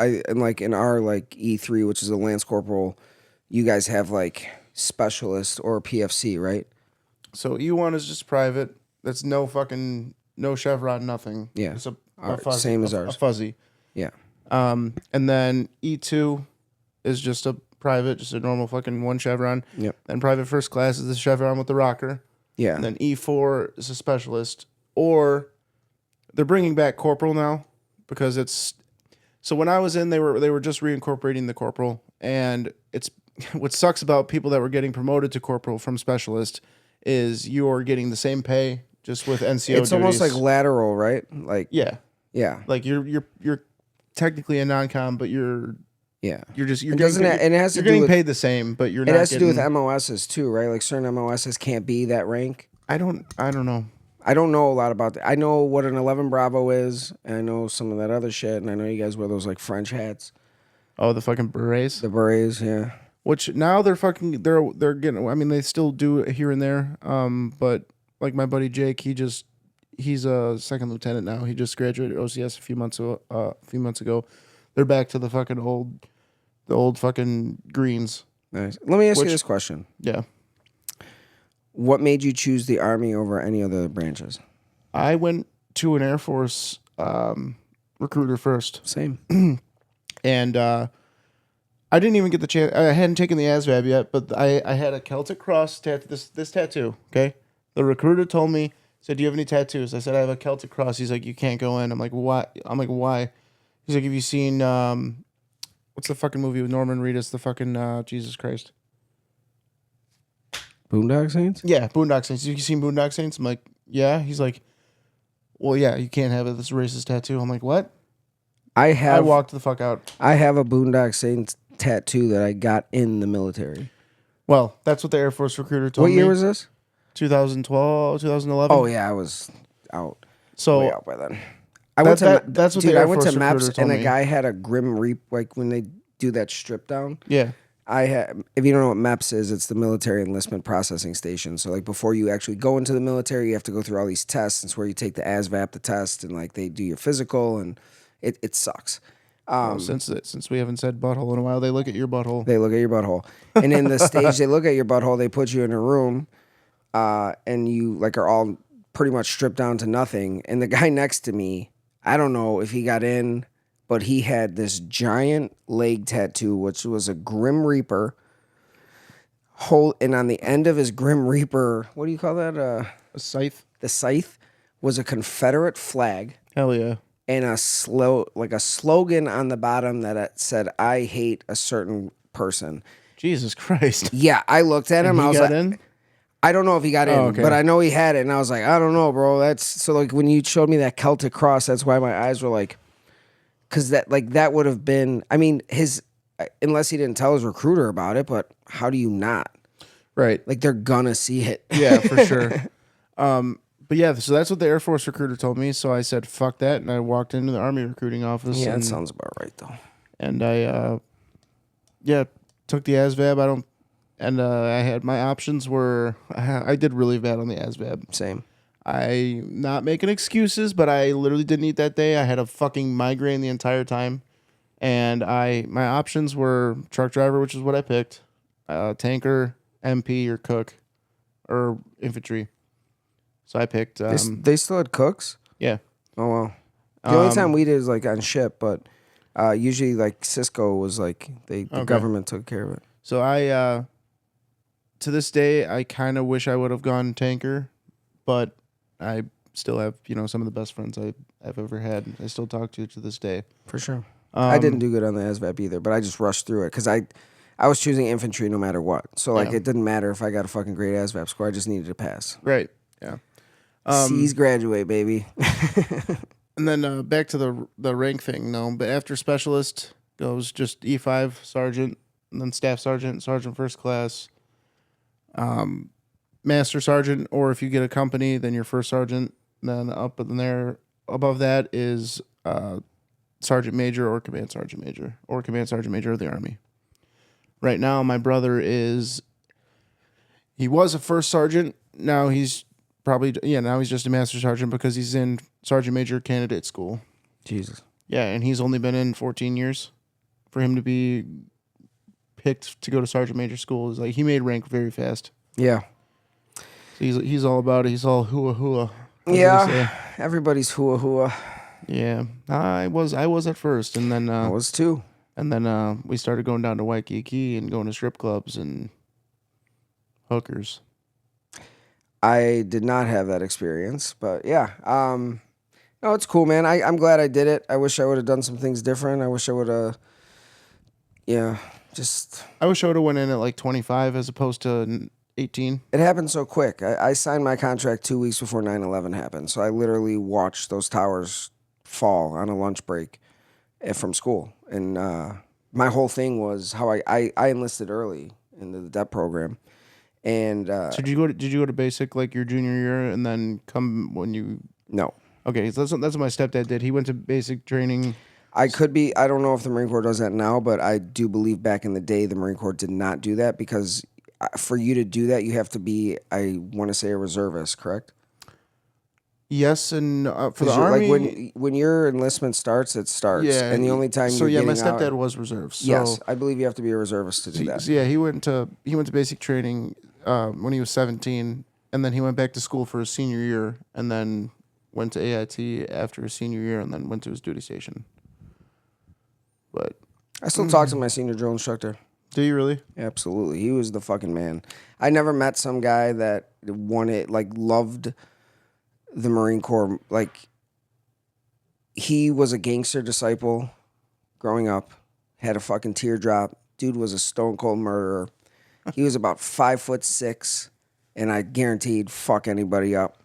in our like E3, which is a Lance Corporal, you guys have like specialist or PFC, right? So E1 is just private. That's no chevron, nothing. Yeah, it's a fuzzy, same as ours. A fuzzy. Yeah. And then E2 is just a private, just a normal fucking 1 chevron. Yep. Then private first class is the chevron with the rocker. Yeah. And then E4 is a specialist, or they're bringing back corporal now because it's. So when I was in, they were just reincorporating the corporal, and it's what sucks about people that were getting promoted to corporal from specialist is you are getting the same pay just with NCO. It's duties. Almost like lateral, right? Like yeah. Like you're technically a non-com, but you're getting paid the same, but you're not. It has to do with MOSs too, right? Like certain MOSs can't be that rank. I don't know. I don't know a lot about that. I know what an 11 Bravo is, and I know some of that other shit, and I know you guys wear those like French hats. Oh, the fucking berets. The berets, yeah. Which now they're getting. I mean, they still do it here and there. But like my buddy Jake, he's a second lieutenant now. He just graduated OCS a few months ago. They're back to the old fucking greens. Nice. Let me ask you this question. Yeah. What made you choose the Army over any other branches? I went to an Air Force recruiter first. Same. And I didn't even get the chance. I hadn't taken the ASVAB yet, but I had a Celtic Cross tattoo. This tattoo, okay? The recruiter told me, said, do you have any tattoos? I said, I have a Celtic Cross. He's like, you can't go in. I'm like, why? He's like, have you seen, what's the fucking movie with Norman Reedus, the fucking, Jesus Christ? Boondock Saints? Yeah, Boondock Saints. Have you seen Boondock Saints? I'm like, yeah. He's like, well, yeah, you can't have this racist tattoo. I'm like, what? I walked the fuck out. I have a Boondock Saints tattoo that I got in the military. Well, that's what the Air Force recruiter told me. What year was this? 2012, 2011. Oh, yeah, I was out. So way out by then. I went to MEPS, and a guy had a Grim Reap, like when they do that strip down. Yeah. If you don't know what MEPS is, it's the Military Enlistment Processing Station. So like before you actually go into the military, you have to go through all these tests. It's where you take the ASVAB, the test, and like they do your physical, and it sucks. Since we haven't said butthole in a while, they look at your butthole. They look at your butthole. And in the stage they look at your butthole, they put you in a room and you like are all pretty much stripped down to nothing. And the guy next to me, I don't know if he got in, but he had this giant leg tattoo, which was a Grim Reaper. And on the end of his Grim Reaper, what do you call that? A scythe. The scythe was a Confederate flag. Hell yeah. And a slogan on the bottom that it said, "I hate a certain person." Jesus Christ. Yeah, I looked at him. And I was got like, in? I don't know if he got in, okay. but I know he had it. And I was like, I don't know, bro. That's so like when you showed me that Celtic cross, that's why my eyes were like, because that would have been. I mean, unless he didn't tell his recruiter about it, but how do you not? Right. Like they're gonna see it. Yeah, for sure. But yeah, so that's what the Air Force recruiter told me. So I said, fuck that. And I walked into the Army recruiting office. Yeah, and, that sounds about right, though. And I, took the ASVAB. I had my options were, I did really bad on the ASVAB. Same. I'm not making excuses, but I literally didn't eat that day. I had a fucking migraine the entire time. And my options were truck driver, which is what I picked, tanker, MP, or cook, or infantry. So I picked. They still had cooks? Yeah. Oh, wow. The only time we did is like on ship, but usually like Cisco was like, the government took care of it. So I, to this day, I kind of wish I would have gone tanker, but I still have, some of the best friends I've ever had. I still talk to this day. For sure. I didn't do good on the ASVAB either, but I just rushed through it because I was choosing infantry no matter what. So like it didn't matter if I got a fucking great ASVAB score. I just needed to pass. Right. Yeah. C's graduate, baby. And then back to the rank thing. No, but after specialist goes just E5 sergeant, and then staff sergeant, sergeant first class, master sergeant, or if you get a company, then your first sergeant. Then up in there above that is sergeant major or command sergeant major of the Army. Right now, my brother he was a first sergeant. Now he's now he's just a master sergeant because he's in sergeant major candidate school. Jesus. Yeah, and he's only been in 14 years. For him to be picked to go to sergeant major school is like he made rank very fast. Yeah. So he's all about it. He's all hua hua. Yeah. Everybody's hua hua. Yeah, I was at first, and then I was too. And then we started going down to Waikiki and going to strip clubs and hookers. I did not have that experience, but yeah. No, it's cool, man. I'm glad I did it. I wish I would have done some things different. I wish I would have, I wish I would have went in at like 25 as opposed to 18. It happened so quick. I signed my contract 2 weeks before 9/11 happened, so I literally watched those towers fall on a lunch break from school. And my whole thing was how I enlisted early into the DEP program. And so did you go to basic like your junior year and then come when you? No. Okay, so that's what my stepdad did. He went to basic training. I don't know if the Marine Corps does that now, but I do believe back in the day the Marine Corps did not do that because for you to do that you have to be, I want to say, a reservist, correct? Yes, and for the Army, like when your enlistment starts, it starts. Yeah, and the only time so you're my getting stepdad out, was reserves. So, yes, I believe you have to be a reservist to do that. So yeah, he went to basic training when he was 17, and then he went back to school for his senior year, and then went to AIT after his senior year, and then went to his duty station. But I still talk to my senior drill instructor. Do you really? Absolutely, he was the fucking man. I never met some guy that loved the Marine Corps. Like, he was a gangster disciple growing up, had a fucking teardrop. Dude was a stone cold murderer. He was about 5'6", and I guaranteed fuck anybody up.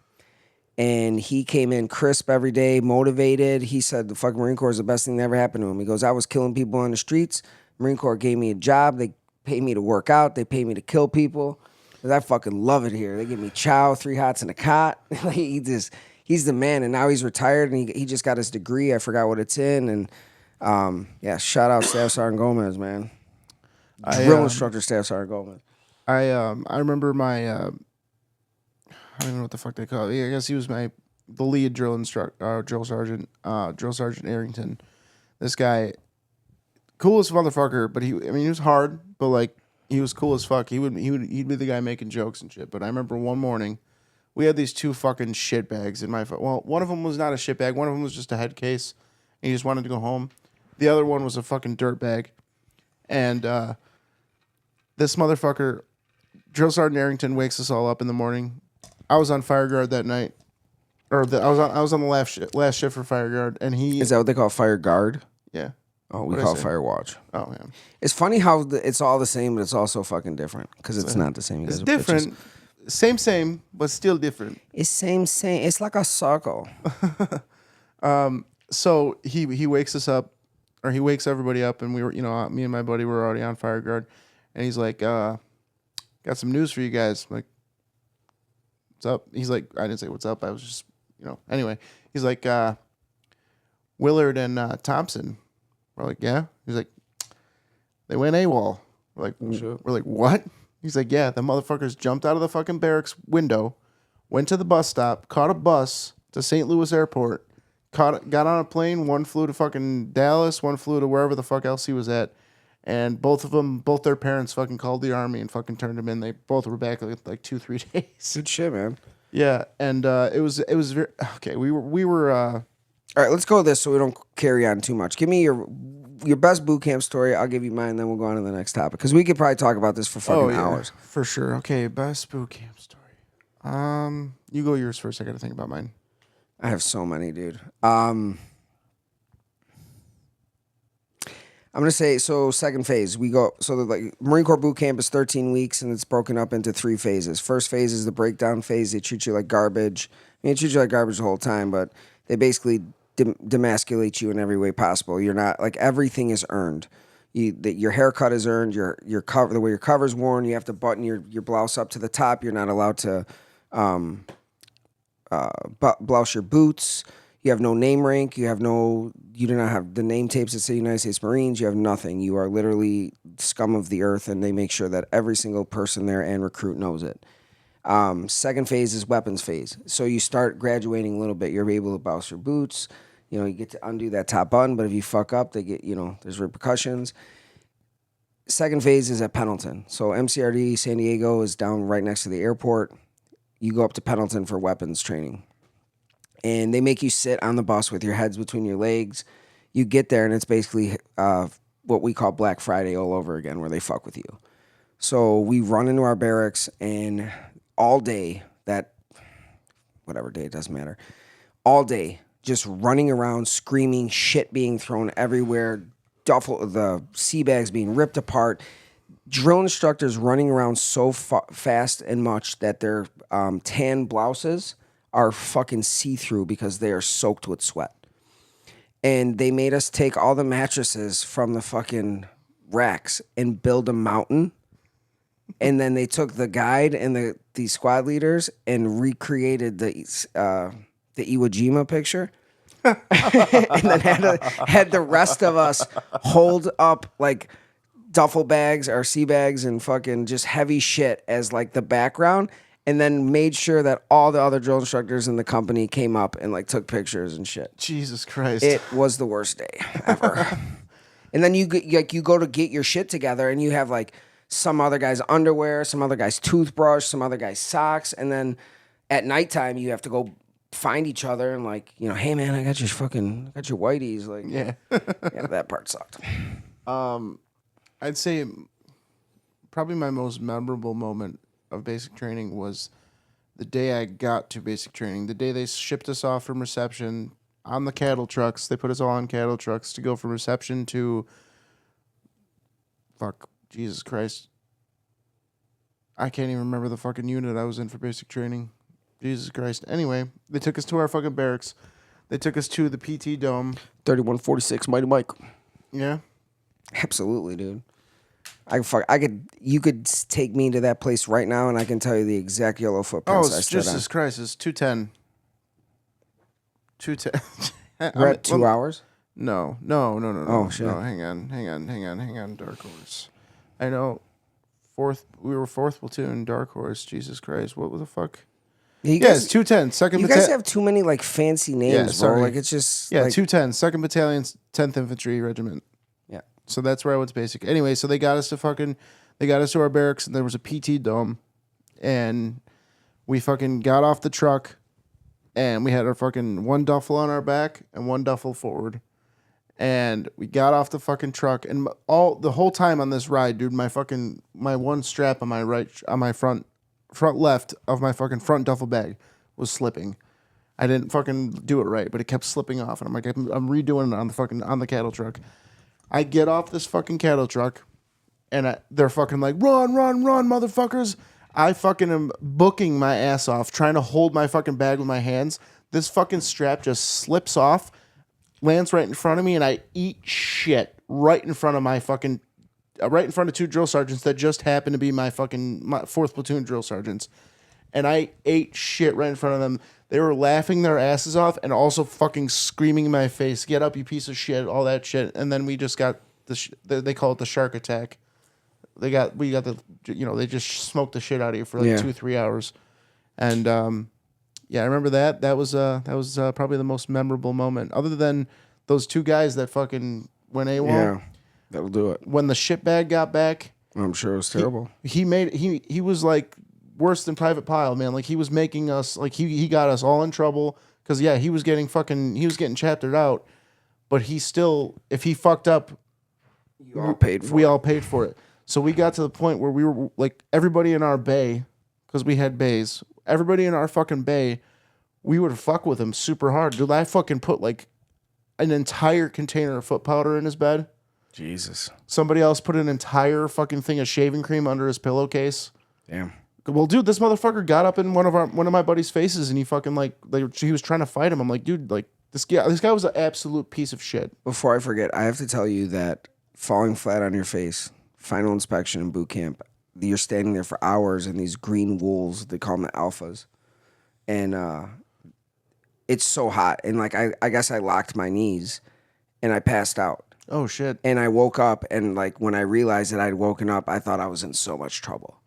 And he came in crisp every day, motivated. He said the fucking Marine Corps is the best thing that ever happened to him. He goes, I was killing people on the streets. Marine Corps gave me a job. They paid me to work out. They paid me to kill people. I fucking love it here. They give me chow, 3 hots and a cot. He's the man, and now he's retired, and he just got his degree. I forgot what it's in, and shout out Staff Sergeant Gomez, man. Drill instructor Staff Sergeant Gomez. I remember my I don't know what the fuck they call it. I guess he was the lead drill sergeant, Drill Sergeant Arrington. This guy, coolest motherfucker, but he was hard, but like He was cool as fuck. He'd be the guy making jokes and shit. But I remember one morning, we had these two fucking shit bags in my well, one of them was not a shit bag. One of them was just a head case. And he just wanted to go home. The other one was a fucking dirt bag. And this motherfucker, Drill Sergeant Arrington, wakes us all up in the morning. I was on fire guard that night, I was on the last shift for fire guard, and he Is that what they call fire guard? yeah. Oh, we What'd I call it say? fire watch. Oh yeah, It's funny how it's all the same, but it's also fucking different because it's not the same. You it's guys are bitches. different, same, but still different. It's same. It's like a circle. So he wakes us up, or he wakes everybody up, and we were, me and my buddy were already on fire guard, and he's like, got some news for you guys. I'm like, what's up? He's like, I didn't say what's up. I was just, anyway. He's like, Willard and Thompson. We're like, yeah. He's like, they went AWOL. We're like, what? He's like, yeah, the motherfuckers jumped out of the fucking barracks window, went to the bus stop, caught a bus to St. Louis Airport, got on a plane. One flew to fucking Dallas, one flew to wherever the fuck else he was at. And both their parents fucking called the army and fucking turned them in. They both were back like 2-3 days. Good shit, man. Yeah, and it was very okay. We were All right, let's go with this so we don't carry on too much. Give me your best boot camp story. I'll give you mine, then we'll go on to the next topic because we could probably talk about this for fucking hours. For sure. Okay, best boot camp story. You go yours first. I got to think about mine. I have so many, dude. I'm gonna say so. Second phase, we go. So the Marine Corps boot camp is 13 weeks, and it's broken up into 3 phases. First phase is the breakdown phase. They treat you like garbage. I mean, they treat you like garbage the whole time, but they basically demasculate you in every way possible. You're not like everything is earned. Your haircut is earned. Your cover, the way your cover's worn, you have to button your blouse up to the top. You're not allowed to blouse your boots. You have no name rank. You do not have the name tapes that say United States Marines. You have nothing. You are literally scum of the earth, and they make sure that every single person there and recruit knows it. Second phase is weapons phase. So you start graduating a little bit. You're able to blouse your boots. You get to undo that top button, but if you fuck up, they get, there's repercussions. Second phase is at Pendleton. So MCRD San Diego is down right next to the airport. You go up to Pendleton for weapons training. And they make you sit on the bus with your heads between your legs. You get there, and it's basically what we call Black Friday all over again, where they fuck with you. So we run into our barracks, and all day, whatever day, it doesn't matter, all day, just running around, screaming, shit being thrown everywhere, the sea bags being ripped apart, drill instructors running around so fast and much that their tan blouses are fucking see-through because they are soaked with sweat. And they made us take all the mattresses from the fucking racks and build a mountain. And then they took the guide and the squad leaders and recreated the Iwo Jima picture. And then had the rest of us hold up like duffel bags or sea bags and fucking just heavy shit as like the background. And then made sure that all the other drill instructors in the company came up and like took pictures and shit. Jesus Christ. It was the worst day ever. And then you go to get your shit together and you have like some other guy's underwear, some other guy's toothbrush, some other guy's socks. And then at nighttime you have to go find each other and like, hey man, I got your whiteys. Like, yeah. Yeah, that part sucked. I'd say probably my most memorable moment of basic training was the day I got to basic training. The day they shipped us off from reception on the cattle trucks. They put us all on cattle trucks to go from reception to Jesus Christ. I can't even remember the fucking unit I was in for basic training. Jesus Christ. Anyway, they took us to our fucking barracks. They took us to the PT Dome. 3146 Mighty Mike. Yeah. Absolutely, dude. You could take me to that place right now, and I can tell you the exact yellow footprints I stood on. Jesus Christ! It's 210. 210. We're at 2 hours. No. Oh shit! No, hang on. Dark Horse. I know. We were 4th platoon. Dark Horse. Jesus Christ! What the fuck? It's 210. Second. You guys have too many like fancy names, bro. Like it's just 210. 2nd Battalion, 10th Infantry Regiment. Yeah. So that's where I went to basic. Anyway, so they got us to fucking They got us to our barracks, and there was a PT dome, and we fucking got off the truck, and we had our fucking one duffel on our back and one duffel forward. And we got off the fucking truck, and the whole time on this ride, dude, my one strap on my front left of my fucking front duffel bag was slipping. I didn't fucking do it right, but it kept slipping off, and I'm like, I'm redoing it on the cattle truck. I get off this fucking cattle truck, and they're fucking like, run, motherfuckers. I fucking am booking my ass off, trying to hold my fucking bag with my hands. This fucking strap just slips off, lands right in front of me, and I eat shit right in front of right in front of two drill sergeants that just happened to be my 4th platoon drill sergeants. And I ate shit right in front of them. They were laughing their asses off and also fucking screaming in my face, "Get up, you piece of shit," all that shit. And then we just got they call it the shark attack. We got they just smoked the shit out of you for like 2-3 hours. And yeah, I remember that. That was probably the most memorable moment. Other than those two guys that fucking went AWOL. Yeah, that'll do it. When the shitbag got back, I'm sure it was terrible. He was like worse than Private Pile, man. Like he was making us like he got us all in trouble because he was getting chaptered out, but he still, if he fucked up, we all paid for it. So we got to the point where we were like everybody in our bay, because we had bays. Everybody in our fucking bay, we would fuck with him super hard. Dude, I fucking put like an entire container of foot powder in his bed. Jesus. Somebody else put an entire fucking thing of shaving cream under his pillowcase. Damn. Well, dude, this motherfucker got up in one of my buddy's faces, and he fucking he was trying to fight him. I'm like, dude, like this guy was an absolute piece of shit. Before I forget, I have to tell you that falling flat on your face, final inspection in boot camp, you're standing there for hours in these green wolves. They call them the alphas, and it's so hot. And like I guess I locked my knees, and I passed out. Oh shit! And I woke up, and like when I realized that I'd woken up, I thought I was in so much trouble.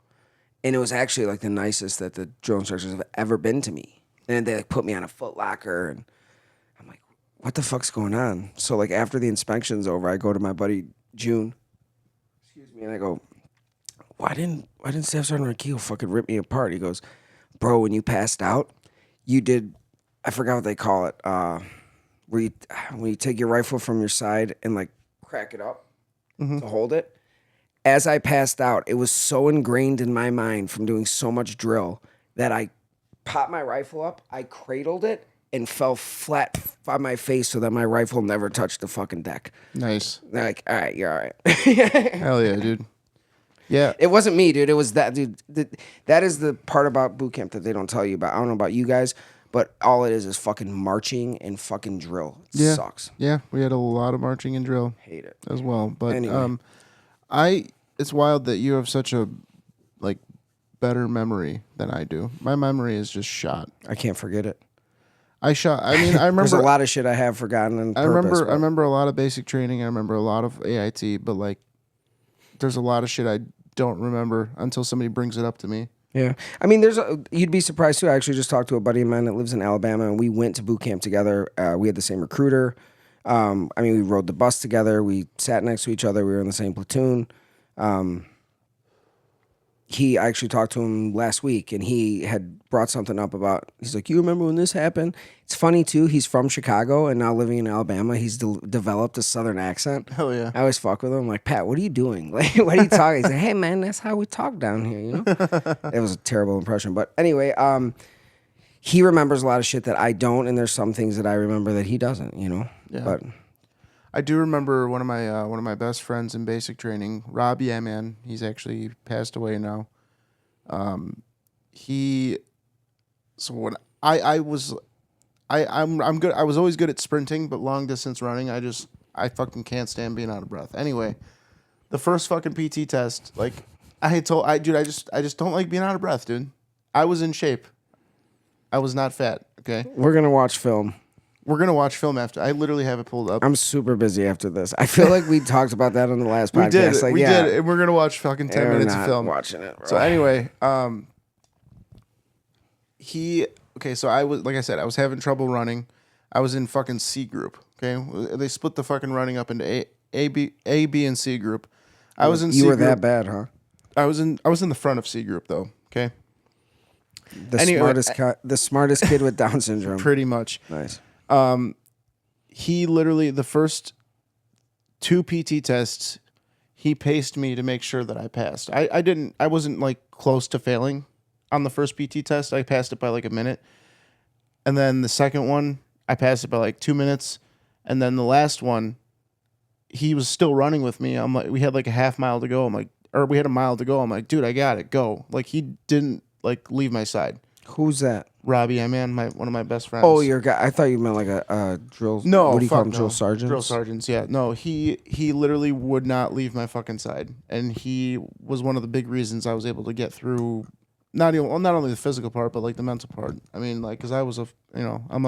And it was actually like the nicest that the drill instructors have ever been to me. And they like put me on a foot locker, and I'm like, what the fuck's going on? So like after the inspection's over, I go to my buddy June, and I go, why didn't Staff Sergeant Rakeel fucking rip me apart? He goes, bro, when you passed out, you did, I forgot what they call it, when you take your rifle from your side and like crack it up to hold it. As I passed out, it was so ingrained in my mind from doing so much drill that I popped my rifle up, I cradled it, and fell flat on my face so that my rifle never touched the fucking deck. Nice. They're like, all right, you're all right. Hell yeah, dude. Yeah. It wasn't me, dude. It was that dude. That is the part about boot camp that they don't tell you about. I don't know about you guys, but all it is fucking marching and fucking drill. It sucks. Yeah, we had a lot of marching and drill. Hate it. As well. But anyway. It's wild that you have such a like better memory than I do. My memory is just shot. I can't forget it. I remember There's a lot of shit I have forgotten on purpose. I remember a lot of basic training. I remember a lot of AIT, but like there's a lot of shit I don't remember until somebody brings it up to me. Yeah. I mean, you'd be surprised too. I actually just talked to a buddy of mine that lives in Alabama, and we went to boot camp together. We had the same recruiter. We rode the bus together. We sat next to each other. We were in the same platoon. I actually talked to him last week, and he had brought something up about, he's like, you remember when this happened? It's funny too, he's from Chicago and now living in Alabama. He's developed a southern accent. Hell yeah. I always fuck with him. I'm like, Pat, what are you doing? Like, what are you talking? He's like, hey man, that's how we talk down here, you know? It was a terrible impression. But anyway, he remembers a lot of shit that I don't, and there's some things that I remember that he doesn't, you know? Yeah. But I do remember one of my best friends in basic training, Rob Yaman. He's actually passed away now. I'm good. I was always good at sprinting, but long distance running, I fucking can't stand being out of breath. Anyway, the first fucking PT test, like I just don't like being out of breath, dude. I was in shape. I was not fat. Okay. we're gonna watch film. We're going to watch film after. I literally have it pulled up. I'm super busy after this. I feel like we talked about that on the last podcast. We did. And we're going to watch fucking 10 minutes of film. Watching it, bro. So anyway, so I was, like I said, I was having trouble running. I was in fucking C group. Okay. They split the fucking running up into A, B, and C group. I was in C group. You were group. that bad, huh? I was in the front of C group though. Okay, The Anyway, the smartest kid with Down syndrome. pretty much. Nice. He literally the first 2 PT tests, he paced me to make sure that I passed. I wasn't like close to failing on the first PT test. I passed it by like a minute. And then the second one, I passed it by like 2 minutes. And then the last one, he was still running with me. I'm like, we had like a half mile to go. I'm like, or we had a mile to go. I'm like, dude, I got it. Go. Like he didn't like leave my side. Who's that? Robbie, one of my best friends. Oh, your guy. I thought you meant like a drill. No, what do you call them? no. Drill sergeants. Drill sergeants, yeah. No, he literally would not leave my fucking side, and he was one of the big reasons I was able to get through. Not only the physical part, but like the mental part. I mean, like, cause I was I'm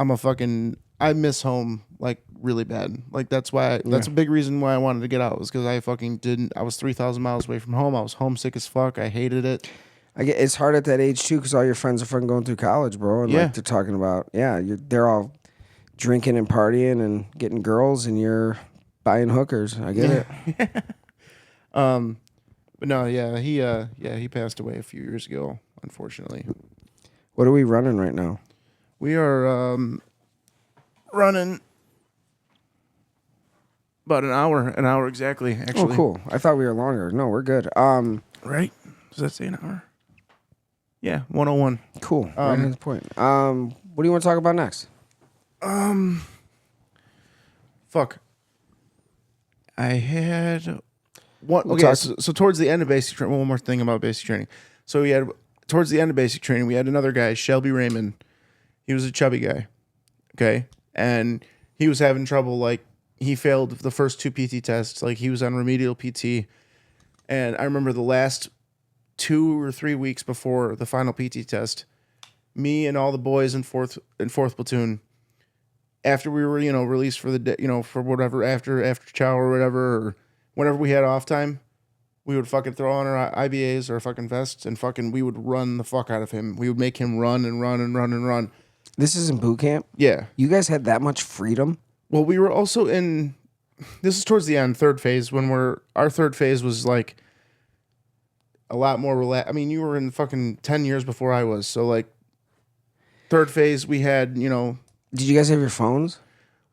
a fucking. I miss home like really bad. Like that's why. That's a big reason why I wanted to get out was because I fucking didn't. I was 3,000 miles away from home. I was homesick as fuck. I hated it. It's hard at that age too because all your friends are fucking going through college, bro, and like they're talking about they're all drinking and partying and getting girls, and you're buying hookers. I get it. But no, he passed away a few years ago, unfortunately. What are we running right now? We are running about an hour exactly. Actually, Oh, cool. I thought we were longer. No, we're good. Right? Does that say an hour? Yeah, 101. Cool. Right on the point. What do you want to talk about next? Fuck. I had one. We'll Okay, talk- so towards the end of basic training, one more thing about basic training. So we had towards the end of basic training, we had another guy, Shelby Raymond. He was a chubby guy. Okay, and he was having trouble. Like he failed the first 2 PT tests. Like he was on remedial PT, and I remember the last 2 or 3 weeks before the final PT test, me and all the boys in fourth platoon, after we were released for the day, for whatever after chow or whatever, or whenever we had off time, we would fucking throw on our IBAs or fucking vests and fucking we would run the fuck out of him. We would make him run and run and run and run. This is in boot camp? Yeah. You guys had that much freedom? Well, we were also in. This is towards the end, third phase, when our third phase was like a lot more relaxed. I mean, you were in fucking 10 years before I was. So, like, third phase, we had, Did you guys have your phones?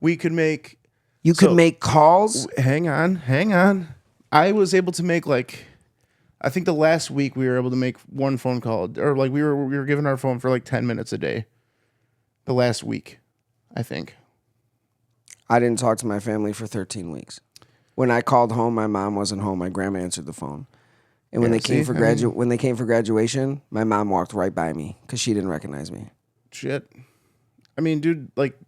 we could make. You could make calls? Hang on. I was able to make, like, I think the last week we were able to make one phone call. Or, like, we were given our phone for, like, 10 minutes a day. The last week, I think. I didn't talk to my family for 13 weeks. When I called home, my mom wasn't home. My grandma answered the phone. And when they came for graduation, my mom walked right by me because she didn't recognize me. Shit. I mean, dude, like,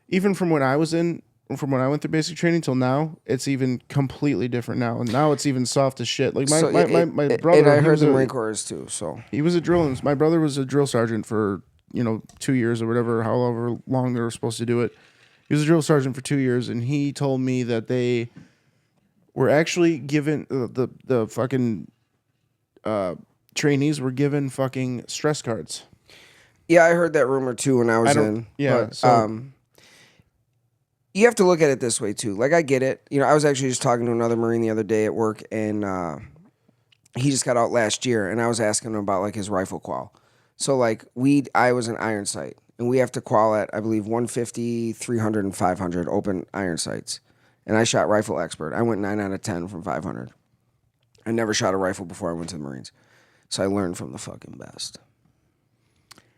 even from when I went through basic training till now, it's even completely different now. And now it's even soft as shit. Like, my brother. And I heard the Marine Corps is too, so. He was a drill. My brother was a drill sergeant for, 2 years or whatever, however long they were supposed to do it. He was a drill sergeant for 2 years, and he told me that they were actually given the fucking trainees were given fucking stress cards. Yeah, I heard that rumor too when I was in. Yeah, but, you have to look at it this way too. Like I get it. I was actually just talking to another Marine the other day at work, and he just got out last year, and I was asking him about like his rifle qual. So like I was an iron sight, and we have to qual at I believe 150, 300, and 500 open iron sights. And I shot rifle expert. I went 9 out of 10 from 500. I never shot a rifle before I went to the Marines, so I learned from the fucking best.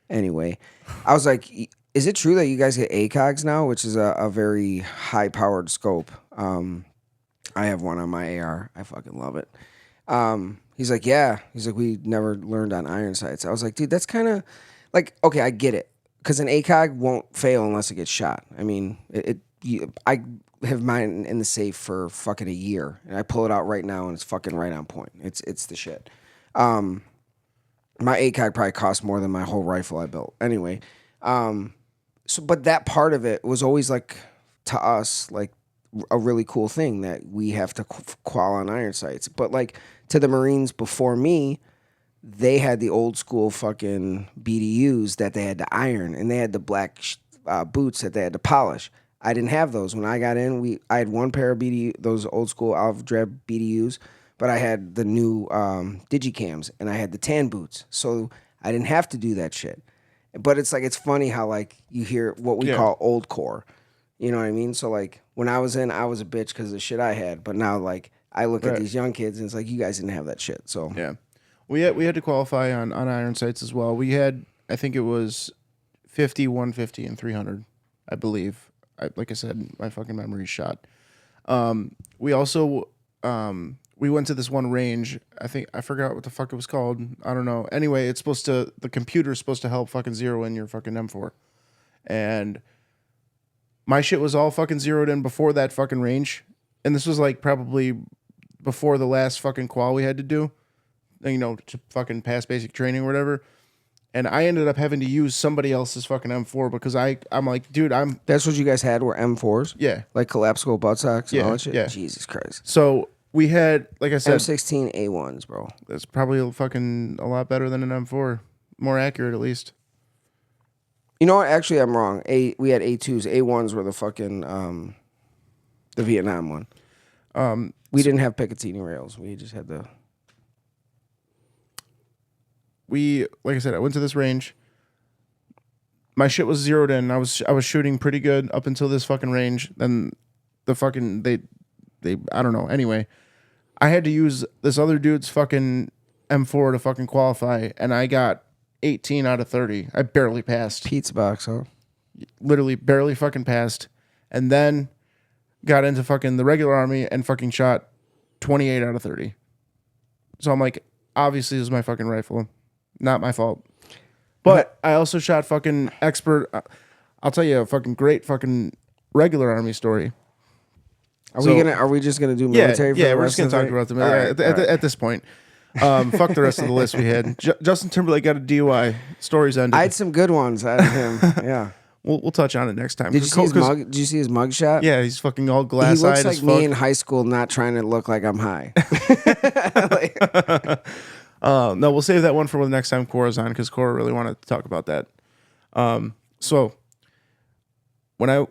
Anyway, I was like, is it true that you guys get ACOGs now, which is a very high-powered scope? I have one on my AR. I fucking love it. He's like, yeah. He's like, we never learned on iron sights. I was like, dude, that's kind of like, okay, I get it. Because an ACOG won't fail unless it gets shot. I mean, I have mine in the safe for fucking a year. And I pull it out right now, and it's fucking right on point. It's the shit. My ACOG probably cost more than my whole rifle I built. Anyway, but that part of it was always like, to us, like a really cool thing that we have to qual on iron sights. But like to the Marines before me, they had the old school fucking BDUs that they had to iron, and they had the black boots that they had to polish. I didn't have those when I got in. I had one pair of those old school olive drab BDUs. but I had the new digicams and I had the tan boots, so I didn't have to do that shit. But it's like it's funny how like you hear what we call old core. You know what I mean? So like when I was in, I was a bitch because of the shit I had. But now like I look at these young kids and it's like you guys didn't have that shit. So yeah, we had to qualify on iron sights as well. We had, I think it was 50, 150, and 300, I believe. Like I said, my fucking memory's shot. We also we went to this one range. I forgot what the fuck it was called. I don't know. Anyway, the computer's supposed to help fucking zero in your fucking M4. And my shit was all fucking zeroed in before that fucking range. And this was like probably before the last fucking qual we had to do, you know, to fucking pass basic training or whatever. And I ended up having to use somebody else's fucking M4 because I'm like, dude, that's what you guys had were M4s? Yeah. Like collapsible buttocks and all that shit? Yeah. Jesus Christ. So we had, like I said, M16 A1s, bro. That's probably a lot better than an M4. More accurate, at least. You know what? Actually, I'm wrong. We had A2s. A1s were the fucking the Vietnam one. We didn't have Picatinny rails. We just had the. Like I said, I went to this range. My shit was zeroed in. I was shooting pretty good up until this fucking range. Then the fucking they I don't know. Anyway, I had to use this other dude's fucking M4 to fucking qualify, and I got 18 out of 30. I barely passed. Pizza box, huh? Literally barely fucking passed. And then got into fucking the regular army and fucking shot 28 out of 30. So I'm like, obviously this is my fucking rifle. Not my fault. But I also shot fucking expert. I'll tell you a fucking great fucking regular army story. Are we just gonna do military? Yeah, we're just gonna talk about them at this point. Fuck the rest of the list we had. Justin Timberlake got a DUI. Stories ended. I had some good ones out of him. Yeah. We'll touch on it next time. Did you see his mug? Did you see his mug shot? Yeah, he's fucking all glass-eyed. He looks like as me fuck. in high school, not trying to look like I'm high. No, we'll save that one for the next time Cora's on because Cora really wanted to talk about that. So when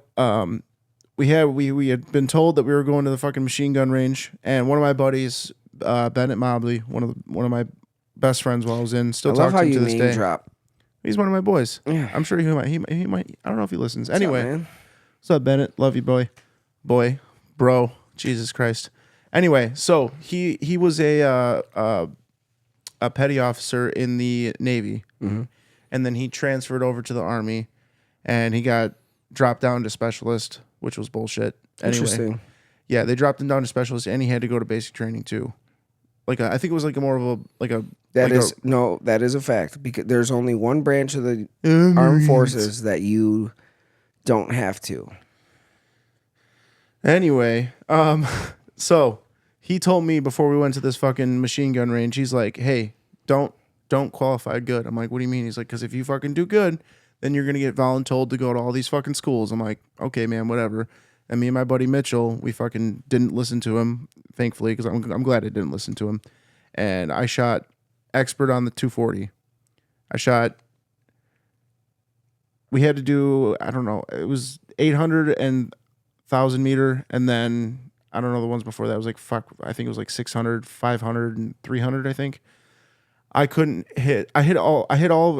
we had been told that we were going to the fucking machine gun range, and one of my buddies, Bennett Mobley, one of my best friends while I was in, still talk to him to this day. Drop. He's one of my boys. Yeah. I'm sure he might. I don't know if he listens. What's Anyway, up, man? what's up, Bennett? Love you, bro. Jesus Christ. Anyway, so he was a petty officer in the Navy, and then he transferred over to the Army, and he got dropped down to specialist, which was bullshit. Anyway, Interesting. yeah, they dropped him down to specialist, and he had to go to basic training too. I think it was That is a fact because there's only one branch of the armed forces that you don't have to. Anyway, so he told me before we went to this fucking machine gun range, he's like, "Hey, don't qualify good." I'm like, "What do you mean?" He's like, "Because if you fucking do good, then you're gonna get voluntold to go to all these fucking schools." I'm like, "Okay, man, whatever." And me and my buddy Mitchell, we fucking didn't listen to him, thankfully, because I'm glad I didn't listen to him. And I shot expert on the 240. We had to do, I don't know, it was 800 and 1,000 meter, and then I don't know the ones before that. It was like I think it was like 600, 500, and 300. I think I couldn't hit. I hit all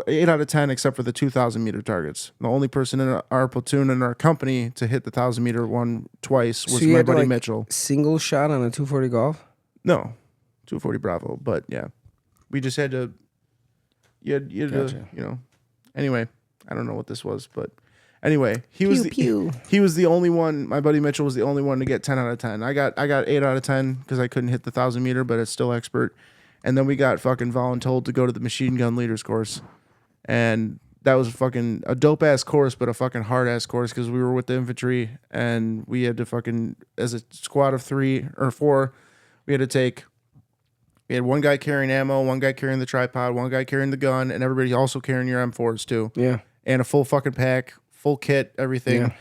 8 out of 10 except for the 2,000 meter targets. The only person in our platoon in our company to hit the 1,000 meter one twice was my buddy Mitchell. Single shot on a 240 golf? No, 240 Bravo. But yeah, we just had to. You had Gotcha. to, Anyway, I don't know what this was, but. Anyway, he was the only one. My buddy Mitchell was the only one to get 10 out of 10. I got 8 out of 10 because I couldn't hit the 1,000 meter, but it's still expert. And then we got fucking voluntold to go to the machine gun leaders course, and that was fucking a dope ass course, but a fucking hard ass course because we were with the infantry and we had to fucking, as a squad of 3 or 4, we had one guy carrying ammo, one guy carrying the tripod, one guy carrying the gun, and everybody also carrying your M4s too. Yeah, and a full fucking pack. Full kit, everything, Yeah.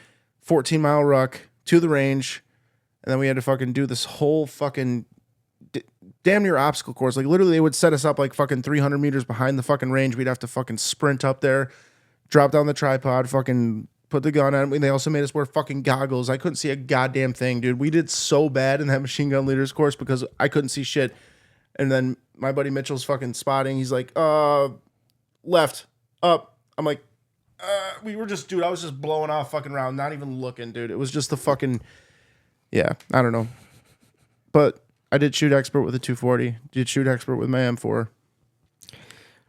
14-mile ruck to the range, and then we had to fucking do this whole fucking damn near obstacle course. Like literally, they would set us up like fucking 300 meters behind the fucking range. We'd have to fucking sprint up there, drop down the tripod, fucking put the gun on. And they also made us wear fucking goggles. I couldn't see a goddamn thing, dude. We did so bad in that machine gun leaders course because I couldn't see shit. And then my buddy Mitchell's fucking spotting. He's like, left, up. I'm like, we were just, dude, I was just blowing off fucking round, not even looking, dude. It was just the fucking, yeah, I don't know. But I did shoot expert with a 240. Did shoot expert with my M4.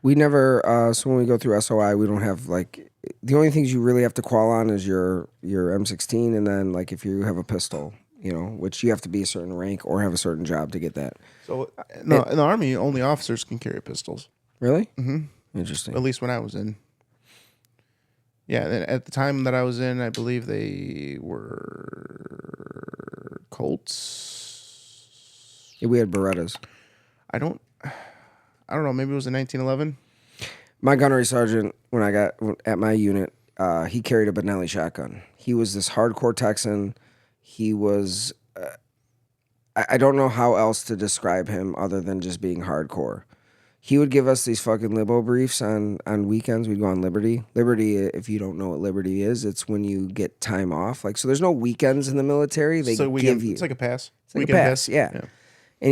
We never, so when we go through SOI, we don't have like, the only things you really have to qual on is your M16, and then like if you have a pistol, you know, which you have to be a certain rank or have a certain job to get that. So no, in the Army, only officers can carry pistols. Really? Mm-hmm. Interesting. At least when I was in. Yeah, and at the time that I was in, I believe they were Colts. Yeah, we had Berettas. I don't know. Maybe it was in 1911. My gunnery sergeant, when I got at my unit, he carried a Benelli shotgun. He was this hardcore Texan. He was, I don't know how else to describe him other than just being hardcore. He would give us these fucking libo briefs on weekends. We'd go on Liberty. Liberty, if you don't know what Liberty is, it's when you get time off. Like, so there's no weekends in the military. They give you. It's like a pass. It's like weekend a pass, yeah. And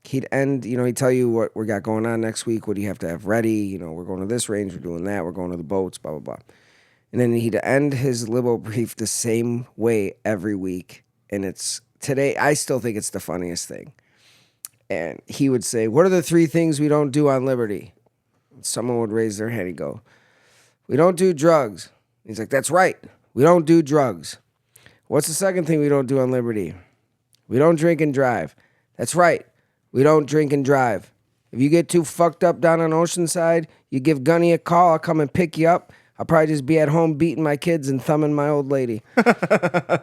he'd end, you know, he'd tell you what we got going on next week. What do you have to have ready? You know, we're going to this range. We're doing that. We're going to the boats, blah, blah, blah. And then he'd end his libo brief the same way every week. And it's today, I still think it's the funniest thing. And he would say, what are the 3 things we don't do on Liberty? Someone would raise their hand and go, we don't do drugs. He's like, that's right. We don't do drugs. What's the second thing we don't do on Liberty? We don't drink and drive. That's right. We don't drink and drive. If you get too fucked up down on Oceanside, you give Gunny a call. I'll come and pick you up. I'll probably just be at home beating my kids and thumbing my old lady. And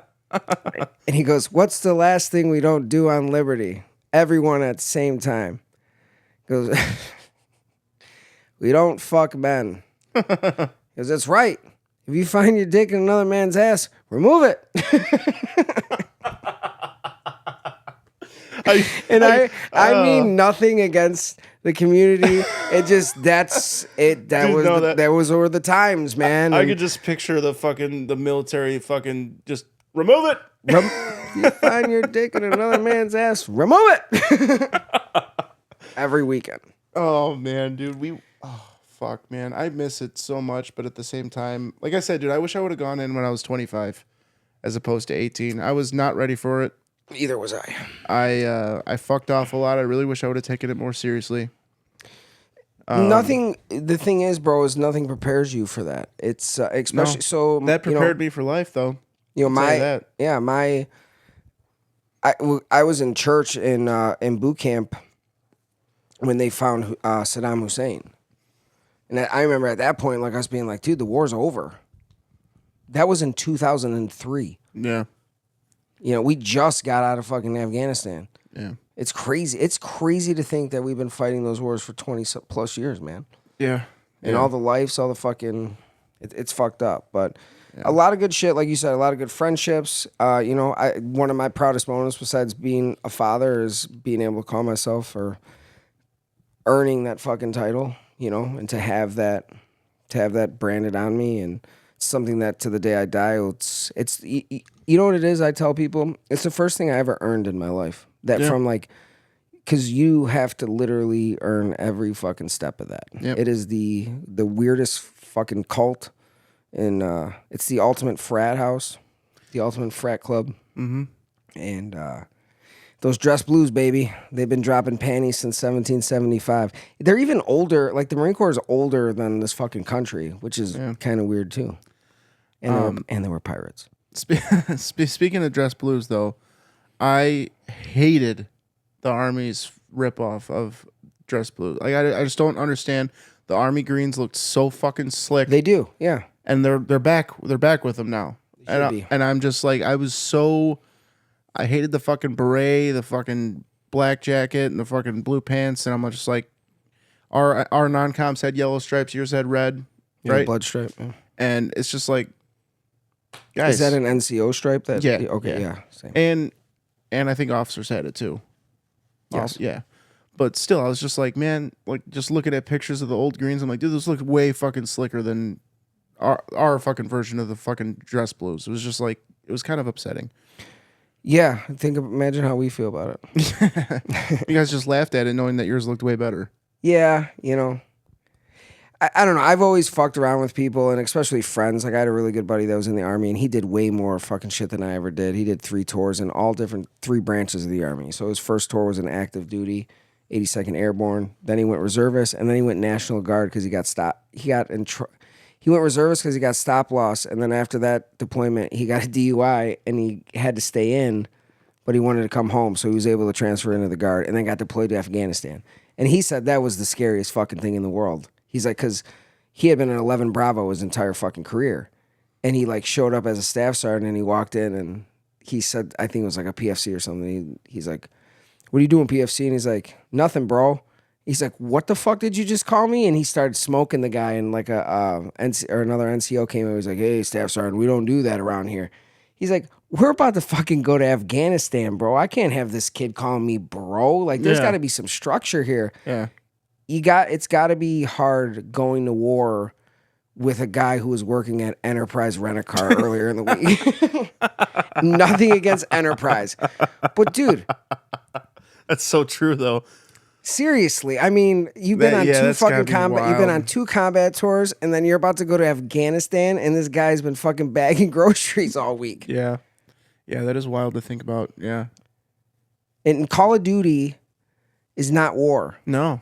he goes, what's the last thing we don't do on Liberty? Everyone at the same time. He goes, we don't fuck men. He goes, that's right. If you find your dick in another man's ass, remove it. I mean nothing against the community. It just that was over the times, man. I could just picture the military fucking just remove it. If you find your dick in another man's ass, remove it. Every weekend. Oh man, dude, fuck, man, I miss it so much. But at the same time, like I said, dude, I wish I would have gone in when I was 25, as opposed to 18. I was not ready for it. Either was I. I fucked off a lot. I really wish I would have taken it more seriously. Nothing. The thing is, bro, is nothing prepares you for that. It's especially so that prepared me for life, though. You know, I was in church in boot camp when they found Saddam Hussein, and I remember at that point, like, us being like, dude, the war's over. That was in 2003. Yeah. You know, we just got out of fucking Afghanistan. Yeah. It's crazy. It's crazy to think that we've been fighting those wars for 20 plus years, man. Yeah. And all the lives, all the fucking, it's fucked up. But a lot of good shit, like you said, a lot of good friendships. You know, one of my proudest moments besides being a father is being able to call myself or earning that fucking title, you know, and to have that branded on me, and something that to the day I die, it's you know what it is. I tell people it's the first thing I ever earned in my life. That from like, because you have to literally earn every fucking step of that. Yep. It is the weirdest fucking cult, and it's the ultimate frat house, the ultimate frat club. Mm-hmm. And those dress blues, baby, they've been dropping panties since 1775. They're even older. Like, the Marine Corps is older than this fucking country, which is kind of weird too. And they were pirates. Speaking of dress blues, though, I hated the Army's ripoff of dress blues. Like, I just don't understand. The Army greens looked so fucking slick. They do, yeah. And they're back. They're back with them now. And I'm just like, I hated the fucking beret, the fucking black jacket, and the fucking blue pants. And I'm just like, our non-coms had yellow stripes, yours had red, right? Blood stripe. Yeah. And it's just like, guys, is that an NCO stripe? Yeah. Okay. Yeah. Same. And I think officers had it too. Yes. Yeah. But still, I was just like, man, like, just looking at pictures of the old greens, I'm like, dude, those look way fucking slicker than our fucking version of the fucking dress blues. It was just like it was kind of upsetting. Yeah, imagine how we feel about it. You guys just laughed at it, knowing that yours looked way better. Yeah, you know. I don't know. I've always fucked around with people, and especially friends. Like I had a really good buddy that was in the Army, and he did way more fucking shit than I ever did. He did 3 tours in all different 3 branches of the Army. So his first tour was an active duty, 82nd Airborne. Then he went reservist, and then he went National Guard because he got stopped. He went reservist because he got stop loss, and then after that deployment, he got a DUI, and he had to stay in, but he wanted to come home, so he was able to transfer into the Guard, and then got deployed to Afghanistan. And he said that was the scariest fucking thing in the world. He's like, because he had been an 11 Bravo his entire fucking career. And he like showed up as a staff sergeant and he walked in and he said, I think it was like a PFC or something. He's like, what are you doing, PFC? And he's like, nothing, bro. He's like, what the fuck did you just call me? And he started smoking the guy, and like another NCO came in. He was like, hey, staff sergeant, we don't do that around here. He's like, we're about to fucking go to Afghanistan, bro. I can't have this kid calling me bro. Like, there's got to be some structure here. Yeah. It's got to be hard going to war with a guy who was working at Enterprise Rent-A-Car earlier in the week. Nothing against Enterprise. But dude, that's so true though. Seriously, I mean, you've been on 2 fucking combat. You've been on 2 combat tours, and then you're about to go to Afghanistan, and this guy's been fucking bagging groceries all week. Yeah, that is wild to think about. Yeah, and Call of Duty is not war. No.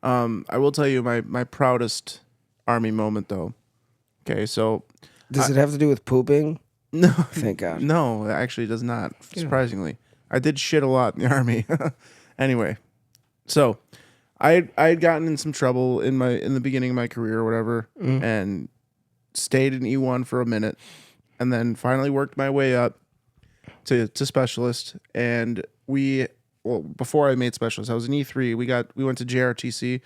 I will tell you my proudest Army moment though. Okay, so does it have to do with pooping? No, thank God. No, it actually does not. Surprisingly, I did shit a lot in the Army. Anyway, so I had gotten in some trouble in the beginning of my career or whatever, and stayed in E1 for a minute, and then finally worked my way up to specialist. And before I made specialist, I was in E3. We went to JRTC,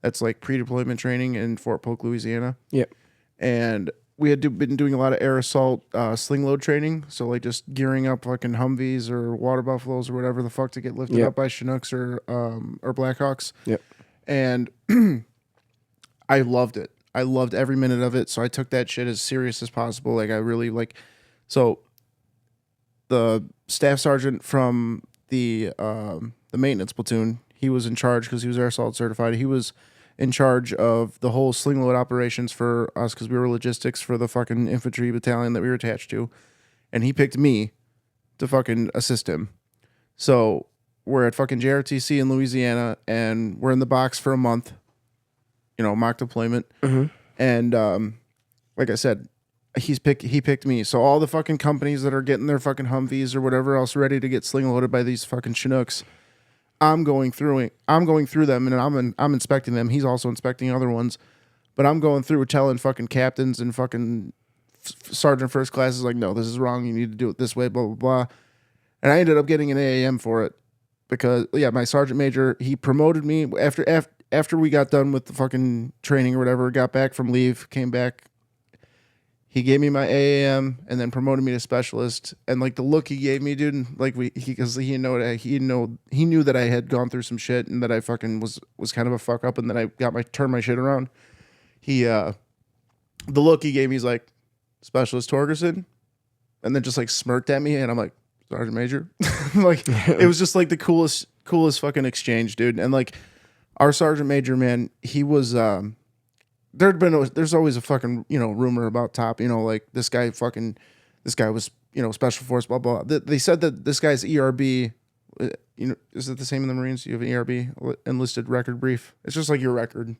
that's like pre-deployment training in Fort Polk, Louisiana. Yep. And we had been doing a lot of air assault sling load training. So like just gearing up fucking Humvees or water buffaloes or whatever the fuck to get lifted up by Chinooks or Blackhawks. Yep. And I loved it. I loved every minute of it. So I took that shit as serious as possible. Like I really so the staff sergeant from the maintenance platoon, he was in charge because he was air assault certified. He was in charge of the whole sling load operations for us because we were logistics for the fucking infantry battalion that we were attached to. And he picked me to fucking assist him. So we're at fucking JRTC in Louisiana and we're in the box for a month, mock deployment. Mm-hmm. And like I said, he picked me. So all the fucking companies that are getting their fucking Humvees or whatever else ready to get sling loaded by these fucking Chinooks, I'm going through them and I'm inspecting them. He's also inspecting other ones, but I'm going through telling fucking captains and fucking sergeant first classes like, no, this is wrong. You need to do it this way, blah, blah, blah. And I ended up getting an AAM for it because my sergeant major, he promoted me after we got done with the fucking training or whatever, got back from leave, came back. He gave me my AAM and then promoted me to specialist. And like the look he gave me, dude, like because he knew that I had gone through some shit and that I fucking was kind of a fuck up and that I turned my shit around. He the look he gave me, he's like, Specialist Torgerson, and then just like smirked at me, and I'm like, Sergeant Major. Like it was just like the coolest fucking exchange, dude. And like our Sergeant Major, man, he was there's always a fucking rumor about top, like this guy was special force, blah blah. They said that this guy's ERB, is it the same in the Marines? You have an ERB, enlisted record brief. It's just like your record.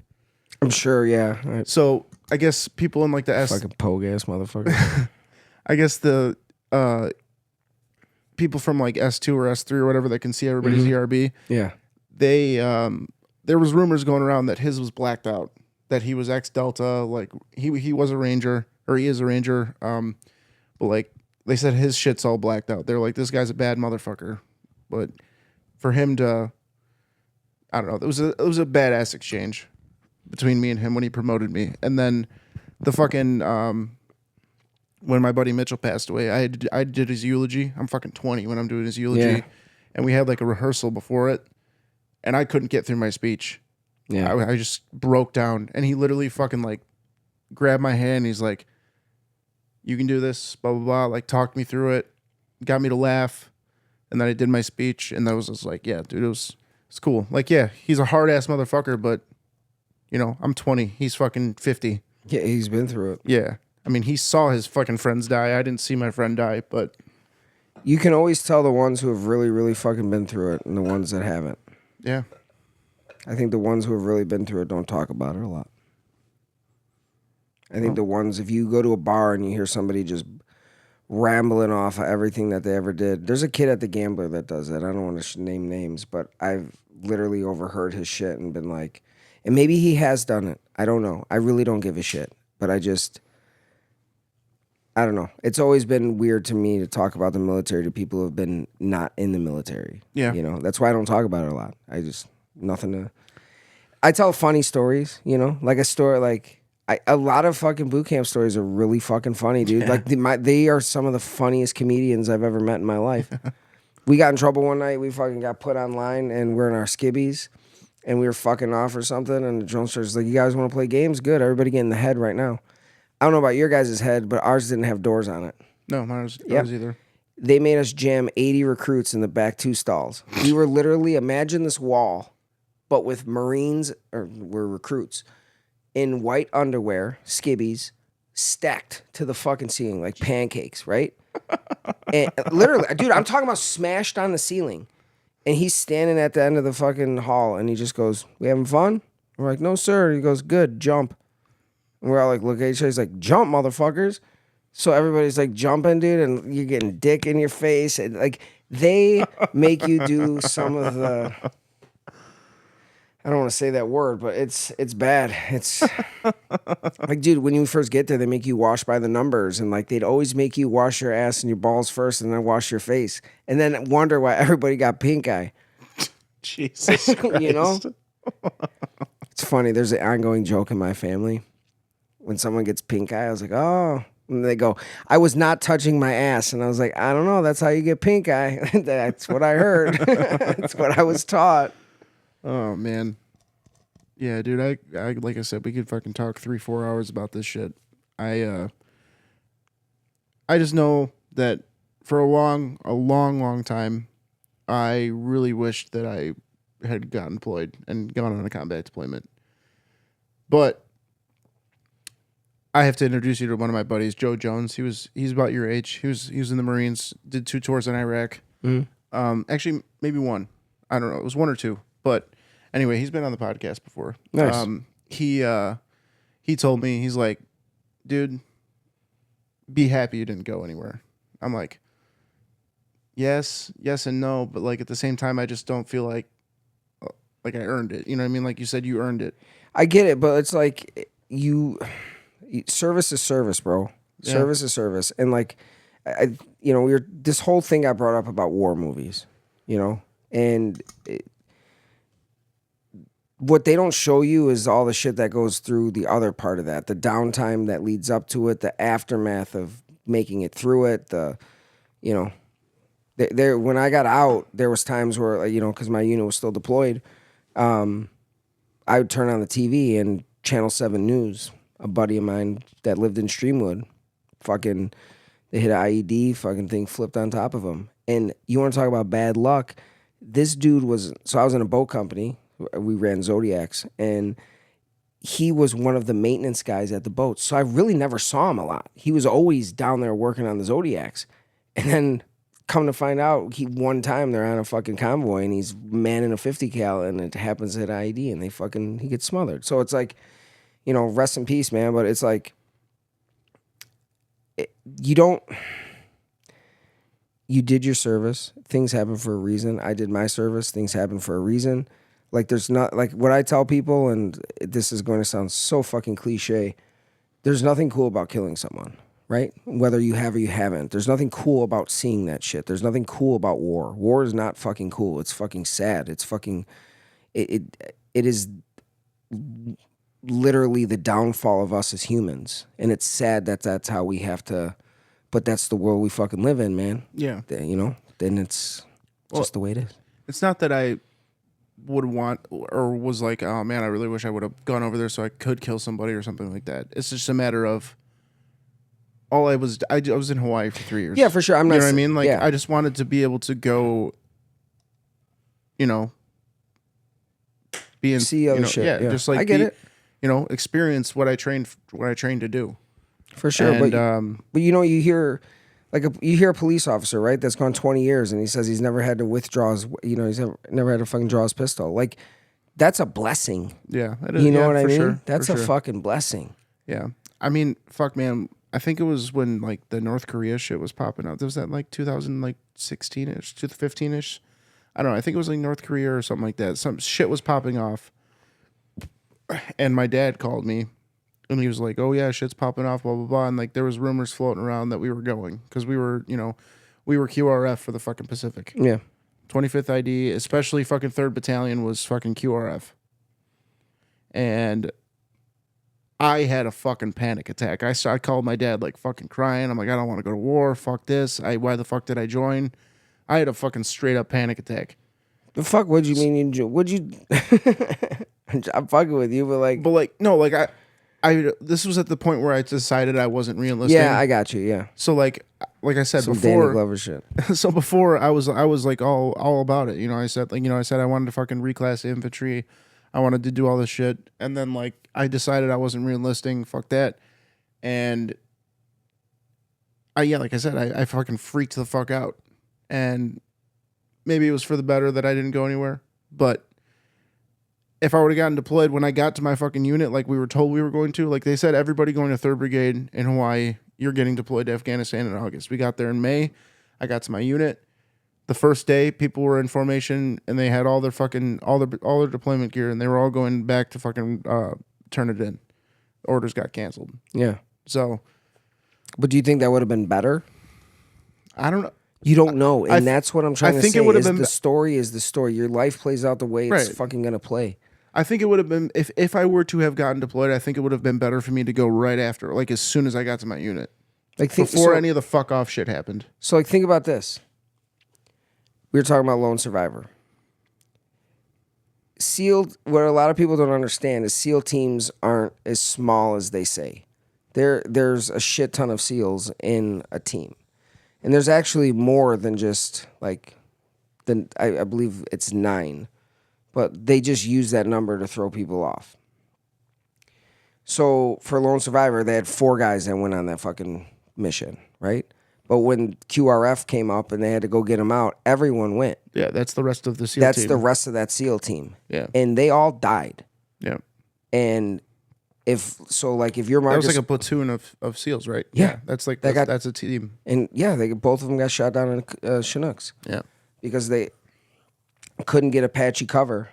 I'm sure, yeah. So I guess people in like the fucking pogue ass motherfucker. I guess the people from like S2 or S3 or whatever that can see everybody's ERB. Yeah. They there was rumors going around that his was blacked out. That he was ex-Delta, like he was a Ranger, or he is a Ranger, but like they said his shit's all blacked out. They're like, this guy's a bad motherfucker, but for him to, I don't know, it was a badass exchange between me and him when he promoted me, and then the fucking when my buddy Mitchell passed away, I did his eulogy. I'm fucking 20 when I'm doing his eulogy, and we had like a rehearsal before it, and I couldn't get through my speech. Yeah, I just broke down, and he literally fucking like grabbed my hand. He's like, "You can do this." Blah blah blah. Like talked me through it, got me to laugh, and then I did my speech, and that was just like, yeah, dude, it's cool. Like, yeah, he's a hard ass motherfucker, but I'm 20. He's fucking 50. Yeah, he's been through it. Yeah. I mean, he saw his fucking friends die. I didn't see my friend die, but You can always tell the ones who have really, really fucking been through it and the ones that haven't. yeah. I think the ones who have really been through it don't talk about it a lot. I think the ones, if you go to a bar and you hear somebody just rambling off of everything that they ever did. There's a kid at the Gambler that does that. I don't want to name names, but I've literally overheard his shit and been like, and maybe he has done it. I don't know. I really don't give a shit. But I don't know. It's always been weird to me to talk about the military to people who have been not in the military. Yeah. That's why I don't talk about it a lot. I tell funny stories, like a story, like a lot of fucking boot camp stories are really fucking funny, dude. Yeah. Like they are some of the funniest comedians I've ever met in my life. We got in trouble one night. We fucking got put online and we're in our skibbies and we were fucking off or something. And the drone sergeant's like, "You guys want to play games? Good. Everybody get in the head right now." I don't know about your guys' head, but ours didn't have doors on it. No, mine was either. They made us jam 80 recruits in the back 2 stalls. We were literally, imagine this wall, but with Marines, or we're recruits, in white underwear, skibbies, stacked to the fucking ceiling like pancakes, right? And literally, dude, I'm talking about smashed on the ceiling. And he's standing at the end of the fucking hall and he just goes, "We having fun?" We're like, "No, sir." He goes, "Good, jump." And we're all like, look at each other. He's like, "Jump, motherfuckers." So everybody's like jumping, dude, and you're getting dick in your face. And like, they make you do some of the, I don't want to say that word, but it's bad. It's like, dude, when you first get there, they make you wash by the numbers. And like, they'd always make you wash your ass and your balls first and then wash your face. And then wonder why everybody got pink eye. Jesus Christ. It's funny. There's an ongoing joke in my family. When someone gets pink eye, I was like, "Oh." And they go, "I was not touching my ass." And I was like, "I don't know. That's how you get pink eye." That's what I heard. That's what I was taught. Oh, man. Yeah, dude, I like I said, we could fucking talk 3-4 hours about this shit. I just know that for a long time, I really wished that I had gotten deployed and gone on a combat deployment. But I have to introduce you to one of my buddies, Joe Jones. He's about your age. He was in the Marines, did 2 tours in Iraq. Actually, maybe 1. I don't know. It was 1 or 2. But anyway, he's been on the podcast before. Nice. He told me, he's like, "Dude, be happy you didn't go anywhere." I'm like, yes and no, but like at the same time, I just don't feel like I earned it. You know what I mean? Like you said, you earned it. I get it, but it's like service is service, bro. Yeah. Service is service. And like, this whole thing I brought up about war movies, and what they don't show you is all the shit that goes through the other part of that, the downtime that leads up to it, the aftermath of making it through it, when I got out, there was times where, because my unit was still deployed, I would turn on the TV and Channel 7 News, a buddy of mine that lived in Streamwood, fucking, they hit an IED, fucking thing flipped on top of him. And you want to talk about bad luck? This dude so I was in a boat company. We ran Zodiacs, and he was one of the maintenance guys at the boat. So I really never saw him a lot. He was always down there working on the Zodiacs. And then come to find out, one time they're on a fucking convoy and he's manning a 50 cal and it happens at IED and he gets smothered. So it's like, rest in peace, man. But it's like, you did your service. Things happen for a reason. I did my service. Things happen for a reason. Like, there's not, like, what I tell people, and this is going to sound so fucking cliche, there's nothing cool about killing someone, right? Whether you have or you haven't. There's nothing cool about seeing that shit. There's nothing cool about war. War is not fucking cool. It's fucking sad. It's fucking, it is literally the downfall of us as humans. And it's sad that that's how we have to, but that's the world we fucking live in, man. Yeah. Then it's just the way it is. It's not that I would want or was like, oh man, I really wish I would have gone over there so I could kill somebody or something like that. It's just a matter of I was in Hawaii for 3 years. Yeah, for sure. I'm not. You know what I mean? Like yeah. I just wanted to be able to go, you know, be in See other shit. Yeah, just like I get it. You know, experience what I trained to do. For sure. And, but you know, you hear you hear a police officer, right? That's gone 20 years and he says he's never had to withdraw his, you know, he's never had to fucking draw his pistol. Like, that's a blessing. Yeah. You know what I mean? Sure, that's a fucking blessing. Yeah. I mean, fuck, man. I think it was when like the North Korea shit was popping up. Was that like 2016-ish, 2015-ish? I don't know. I think it was like North Korea or something like that. Some shit was popping off. And my dad called me and he was like, oh yeah, shit's popping off, blah, blah, blah. And like there was rumors floating around that we were going because we were, you know, we were QRF for the fucking Pacific. Yeah. 25th ID, especially fucking 3rd Battalion was fucking QRF. And I had a fucking panic attack. I called my dad like fucking crying. I'm like, I don't want to go to war. Fuck this. Why the fuck did I join? I had a fucking straight up panic attack. The fuck would you mean? Would you? I'm fucking with you, but like no, like I this was at the point where I decided I wasn't re-enlisting. Yeah, I got you. Yeah. So like I said Some before, Danny Glover shit. So before I was like all about it. You know, I said I wanted to fucking reclass the infantry. I wanted to do all this shit, and then like I decided I wasn't re-enlisting. Fuck that, and like I said, I fucking freaked the fuck out, and maybe it was for the better that I didn't go anywhere, but if I would have gotten deployed when I got to my fucking unit, like we were told we were going to, like they said, everybody going to 3rd Brigade in Hawaii, you're getting deployed to Afghanistan in August. We got there in May. I got to my unit. The first day, people were in formation and they had all their fucking all their deployment gear and they were all going back to fucking turn it in. Orders got canceled. Yeah. So, but do you think that would have been better? I don't know. You don't know, and that's what I'm trying to say. It would have been the story is the story. Your life plays out the way it's fucking gonna play. I think it would have been if I were to have gotten deployed. I think it would have been better for me to go right after, like as soon as I got to my unit, like before any of the fuck off shit happened. So, like, think about this. We were talking about Lone Survivor. SEAL. What a lot of people don't understand is SEAL teams aren't as small as they say. There's a shit ton of SEALs in a team, and there's actually more than just like. I believe it's 9. But they just use that number to throw people off. So for Lone Survivor, they had 4 guys that went on that fucking mission, right? But when QRF came up and they had to go get them out, everyone went. Yeah, that's the rest of the SEAL team. That's the rest of that SEAL team. Yeah. And they all died. Yeah. And if you're Marcus... That was like a platoon of SEAls, right? Yeah. That's like, that's a team. And yeah, both of them got shot down in Chinooks. Yeah. Because they couldn't get Apache cover.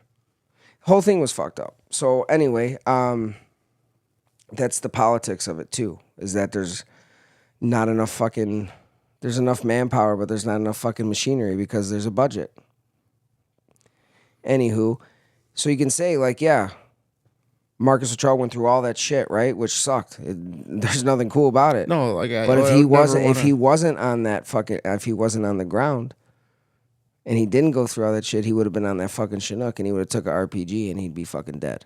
Whole thing was fucked up. So anyway, that's the politics of it too. Is that there's not enough there's enough manpower, but there's not enough fucking machinery because there's a budget. Anywho, so you can say like, yeah, Marcus Luttrell went through all that shit, right? Which sucked. There's nothing cool about it. No, like, but if he wasn't on the ground. And he didn't go through all that shit, he would have been on that fucking Chinook and he would have took an RPG and he'd be fucking dead.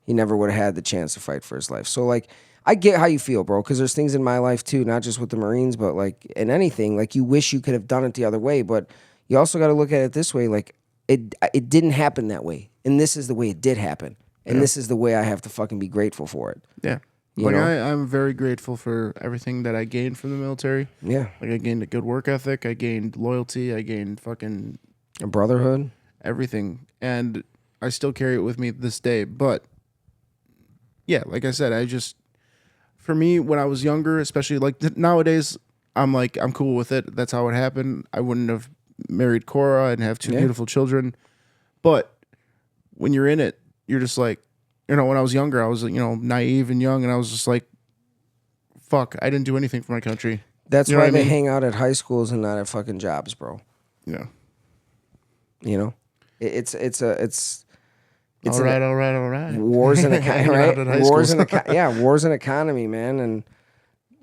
He never would have had the chance to fight for his life. So, like, I get how you feel, bro, because there's things in my life, too, not just with the Marines, but, like, in anything. Like, you wish you could have done it the other way, but you also got to look at it this way. Like, it didn't happen that way. And this is the way it did happen. And this is the way I have to fucking be grateful for it. Yeah. Like, I'm very grateful for everything that I gained from the military. Yeah. Like, I gained a good work ethic. I gained loyalty. I gained fucking... a brotherhood. Everything. And I still carry it with me this day. But, yeah, like I said, for me, when I was younger, especially, like, nowadays, I'm cool with it. That's how it happened. I wouldn't have married Cora and have 2 beautiful children. But when you're in it, you're just like, when I was younger, I was, naive and young, and I was just like, fuck, I didn't do anything for my country. That's why they hang out at high schools and not at fucking jobs, bro. Yeah. You know? It's all right. War's an economy, right? War's an economy, man, and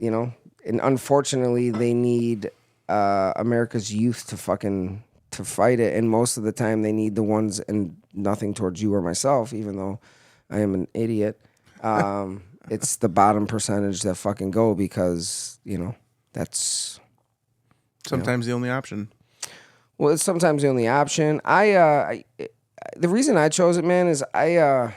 and unfortunately, they need America's youth to to fight it, and most of the time they need the ones, and nothing towards you or myself, even though I am an idiot. It's the bottom percentage that fucking go because, that's Sometimes the only option. well, it's sometimes the only option. The reason I chose it, man, is I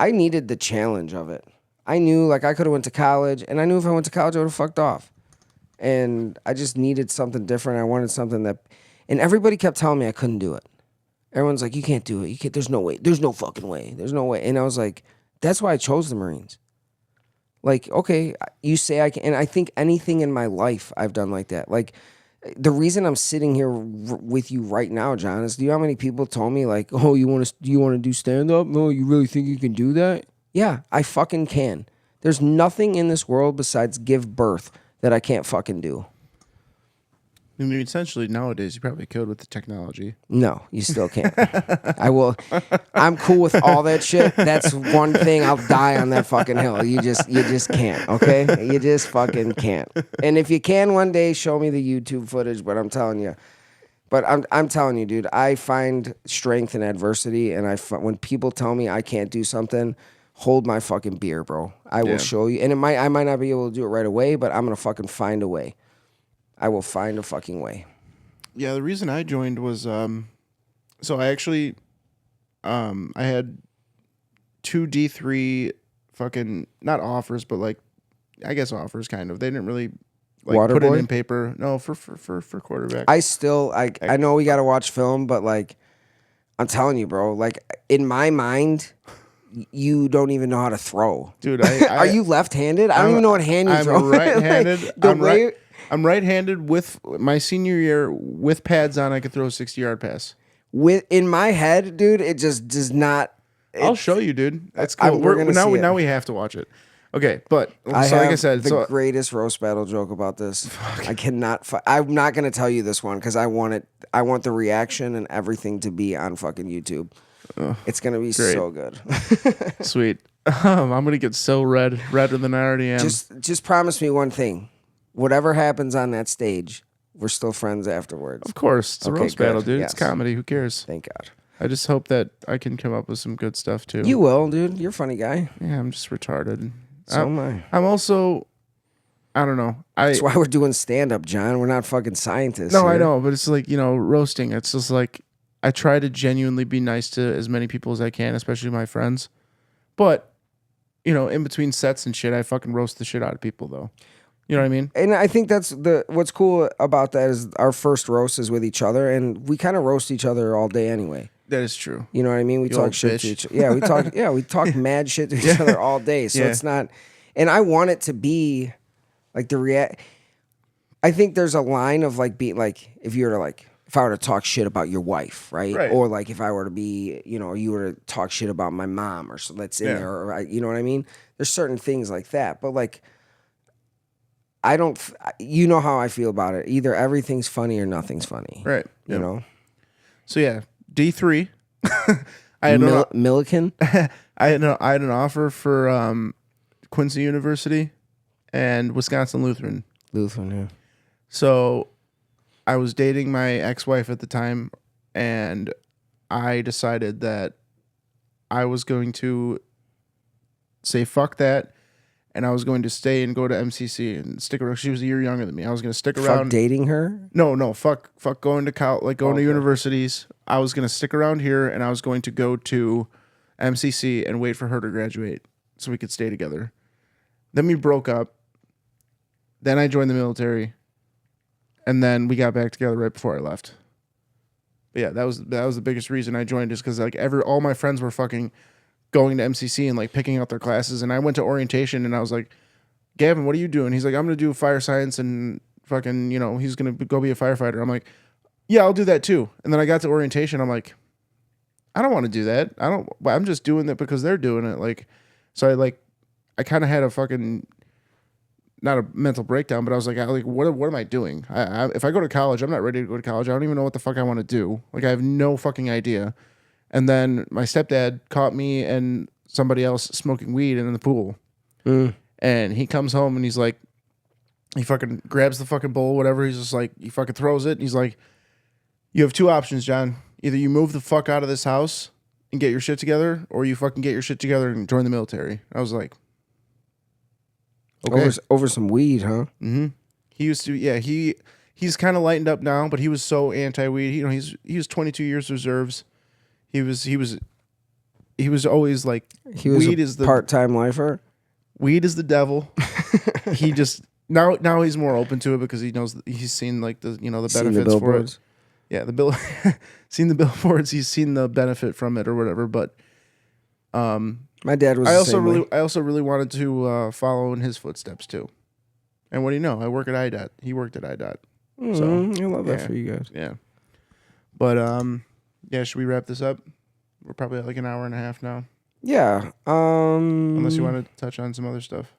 needed the challenge of it. I knew like I could have went to college, and I knew if I went to college I would have fucked off. And I just needed something different. I wanted something that, and everybody kept telling me I couldn't do it. Everyone's like, you can't do it. You can't. There's no way. There's no fucking way. There's no way. And I was like, that's why I chose the Marines. Like, okay, you say I can, and I think anything in my life I've done like that. Like, the reason I'm sitting here with you right now, John, is do you know how many people told me like, oh, you want to do stand up? No, you really think you can do that? Yeah, I fucking can. There's nothing in this world besides give birth that I can't fucking do. I mean, essentially nowadays you probably could with the technology. No, you still can't. I will. I'm cool with all that shit. That's one thing I'll die on that fucking hill. You just can't. Okay, you just fucking can't. And if you can one day, show me the YouTube footage. But I'm telling you, I'm telling you, dude. I find strength in adversity, and when people tell me I can't do something, hold my fucking beer, bro. I will show you. And I might not be able to do it right away, but I'm gonna fucking find a way. I will find a fucking way. Yeah, the reason I joined was so I actually I had 2 D3 fucking not offers, but like I guess offers kind of. They didn't really like put it in paper. No, for quarterback. I know we gotta watch film, but like I'm telling you, bro, like in my mind, you don't even know how to throw. Dude, are you left-handed? I don't even know what hand you throw. I'm right-handed. Like, I'm right-handed with my senior year with pads on. I could throw a 60-yard pass. In my head, dude, it just does not. I'll show you, dude. That's cool. Now we have to watch it. Okay, but like I said, the greatest roast battle joke about this. I cannot. I'm not going to tell you this one because I want it. I want the reaction and everything to be on fucking YouTube. It's going to be great. So good. Sweet. I'm going to get so redder than I already am. Just promise me one thing. Whatever happens on that stage, we're still friends afterwards. Of course. It's a roast battle, dude. Yes. It's comedy. Who cares? Thank God. I just hope that I can come up with some good stuff, too. You will, dude. You're a funny guy. Yeah, I'm just retarded. So am I. I'm also, I don't know. That's why we're doing stand-up, John. We're not fucking scientists. No, here. I know. But it's like, roasting. It's just like, I try to genuinely be nice to as many people as I can, especially my friends. But, in between sets and shit, I fucking roast the shit out of people, though. You know what I mean? And I think that's what's cool about that is our first roast is with each other, and we kind of roast each other all day anyway. That is true. You know what I mean? We talk shit to each other. Yeah, we talk. Yeah, we talk mad shit to each other all day. So it's not. And I want it to be like I think there's a line of like being like if I were to talk shit about your wife, right? Or like if I were to be, you were to talk shit about my mom, or so that's in there, or you know what I mean? There's certain things like that, but like. I don't, you know how I feel about it. Either everything's funny or nothing's funny. Right. You know? So yeah, D3. I had Milliken? I had an offer for Quincy University and Wisconsin Lutheran. Lutheran, yeah. So I was dating my ex-wife at the time, and I decided that I was going to say fuck that. And I was going to stay and go to MCC and stick around. She was a year younger than me. I was going to stick around. Fuck dating her? No. Fuck going to college, to universities. I was going to stick around here, and I was going to go to MCC and wait for her to graduate so we could stay together. Then we broke up. Then I joined the military, and then we got back together right before I left. But yeah, that was the biggest reason I joined, is because like all my friends were fucking going to MCC and like picking out their classes, and I went to orientation, and I was like, Gavin, what are you doing? He's like, I'm gonna do fire science, and fucking, he's gonna go be a firefighter. I'm like, yeah, I'll do that too. And then I got to orientation, I'm like, I don't want to do that. I'm just doing that because they're doing it. Like, so I kind of had a fucking, not a mental breakdown, but I was like, what am I doing? If I go to college, I'm not ready to go to college. I don't even know what the fuck I want to do. Like, I have no fucking idea. And then my stepdad caught me and somebody else smoking weed in the pool. And he comes home and he's like, he fucking grabs the fucking bowl, whatever. He's just like, he fucking throws it. And he's like, You have two options, John. Either you move the fuck out of this house and get your shit together, or you fucking get your shit together and join the military. I was like, okay. Over some weed, huh? Mm-hmm. He used to, yeah. He's kind of lightened up now, but he was so anti-weed. You know, he was 22 years reserves. He was always like, He was weed a is the part-time lifer. Weed is the devil. He just now he's more open to it because he knows he's seen like the benefits for it. Yeah, seen the billboards. He's seen the benefit from it or whatever. But my dad was. I also really wanted to follow in his footsteps too. And what do you know? I work at IDOT. He worked at IDOT. I love that for you guys. Yeah. But yeah. Should we wrap this up? We're probably at like an hour and a half now. Yeah. Unless you want to touch on some other stuff.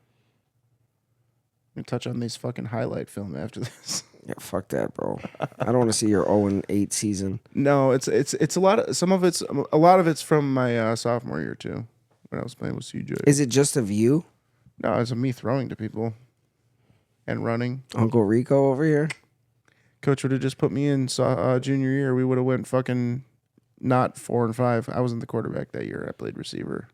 We can touch on these fucking highlight film after this. Yeah, fuck that, bro. I don't want to see your 0-8 season. No, it's a lot of a lot of it's from my sophomore year too, when I was playing with CJ. Is it just of you? No, it's of me throwing to people and running. Uncle Rico over here. Coach would have just put me in junior year. We would have went fucking not 4 and 5. I wasn't the quarterback that year. I played receiver.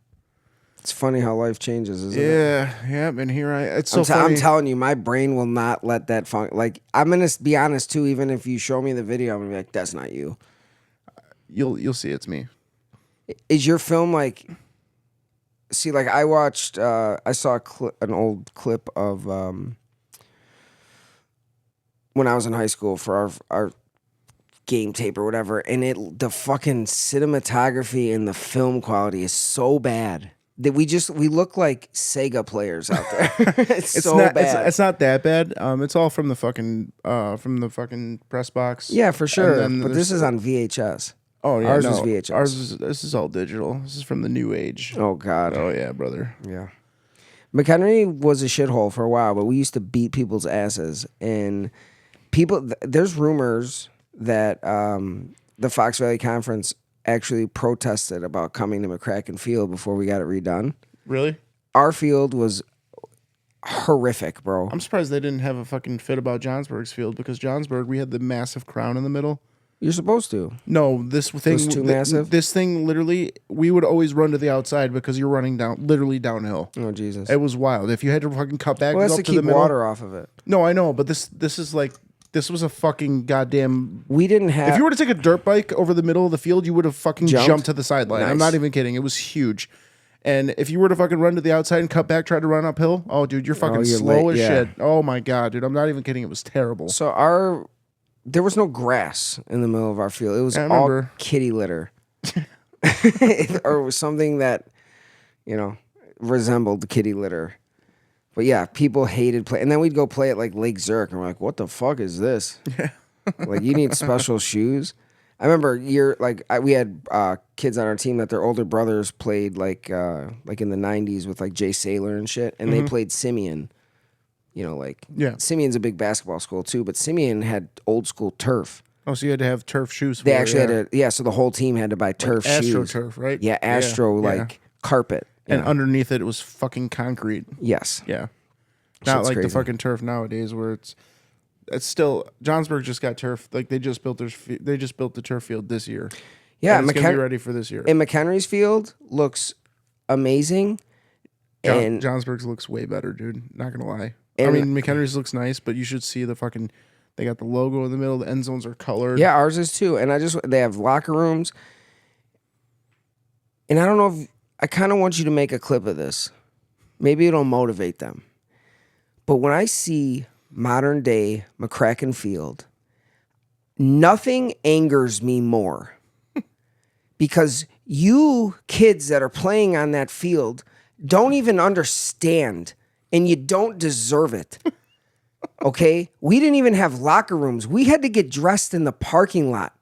It's funny how life changes, isn't it? Yeah. And here it's so funny. I'm telling you, my brain will not let that fun. Like, I'm gonna be honest too. Even if you show me the video, I'm gonna be like, "That's not you." You'll see it's me. Is your film like? See, like I watched. I saw an old clip of when I was in high school for our game tape or whatever, and the fucking cinematography and the film quality is so bad that we look like Sega players out there. it's so bad. It's not that bad. It's all from the fucking press box. Yeah, for sure. But this is on VHS. Oh yeah, ours is VHS. This is all digital. This is from the new age. Oh God. Oh yeah, brother. Yeah. McHenry was a shithole for a while, but we used to beat people's asses. And there's rumors that the Fox Valley Conference actually protested about coming to McCracken Field before we got it redone. Really? Our field was horrific, bro. I'm surprised they didn't have a fucking fit about Johnsburg's field, because Johnsburg, we had the massive crown in the middle. You're supposed to. No, this thing was too massive. This thing literally, we would always run to the outside because you're running literally downhill. Oh Jesus! It was wild. If you had to fucking cut back, well, that's up to the keep middle, water off of it. No, I know, but this is like. This was a fucking goddamn... We didn't have... If you were to take a dirt bike over the middle of the field, you would have fucking jumped to the sideline. Nice. I'm not even kidding. It was huge. And if you were to fucking run to the outside and cut back, try to run uphill, oh, dude, you're fucking slow as shit. Oh, my God, dude. I'm not even kidding. It was terrible. So there was no grass in the middle of our field. It was all kitty litter. Or it was something that, resembled kitty litter. But yeah, people hated play, and then we'd go play at like Lake Zurich, and we're like, "What the fuck is this? Yeah, like you need special shoes." I remember we had kids on our team that their older brothers played like in the '90s with like Jay Saylor and shit, and they played Simeon. Simeon's a big basketball school too, but Simeon had old school turf. Oh, so you had to have turf shoes. They actually had to, so the whole team had to buy turf shoes. AstroTurf, right? Yeah, carpet. And underneath it was fucking concrete. Yes. Yeah. Not like crazy. The fucking turf nowadays where it's still... Johnsburg just got turf. Like they just built the turf field this year. Yeah. And it's going to be ready for this year. And McHenry's field looks amazing. And Johnsburg's looks way better, dude. Not going to lie. I mean, McHenry's looks nice, but you should see the fucking... They got the logo in the middle. The end zones are colored. Yeah, ours is too. And they have locker rooms. And I don't know if... I kind of want you to make a clip of this. Maybe it'll motivate them. But when I see modern day McCracken Field, nothing angers me more. Because you kids that are playing on that field don't even understand, and you don't deserve it. Okay? We didn't even have locker rooms. We had to get dressed in the parking lot.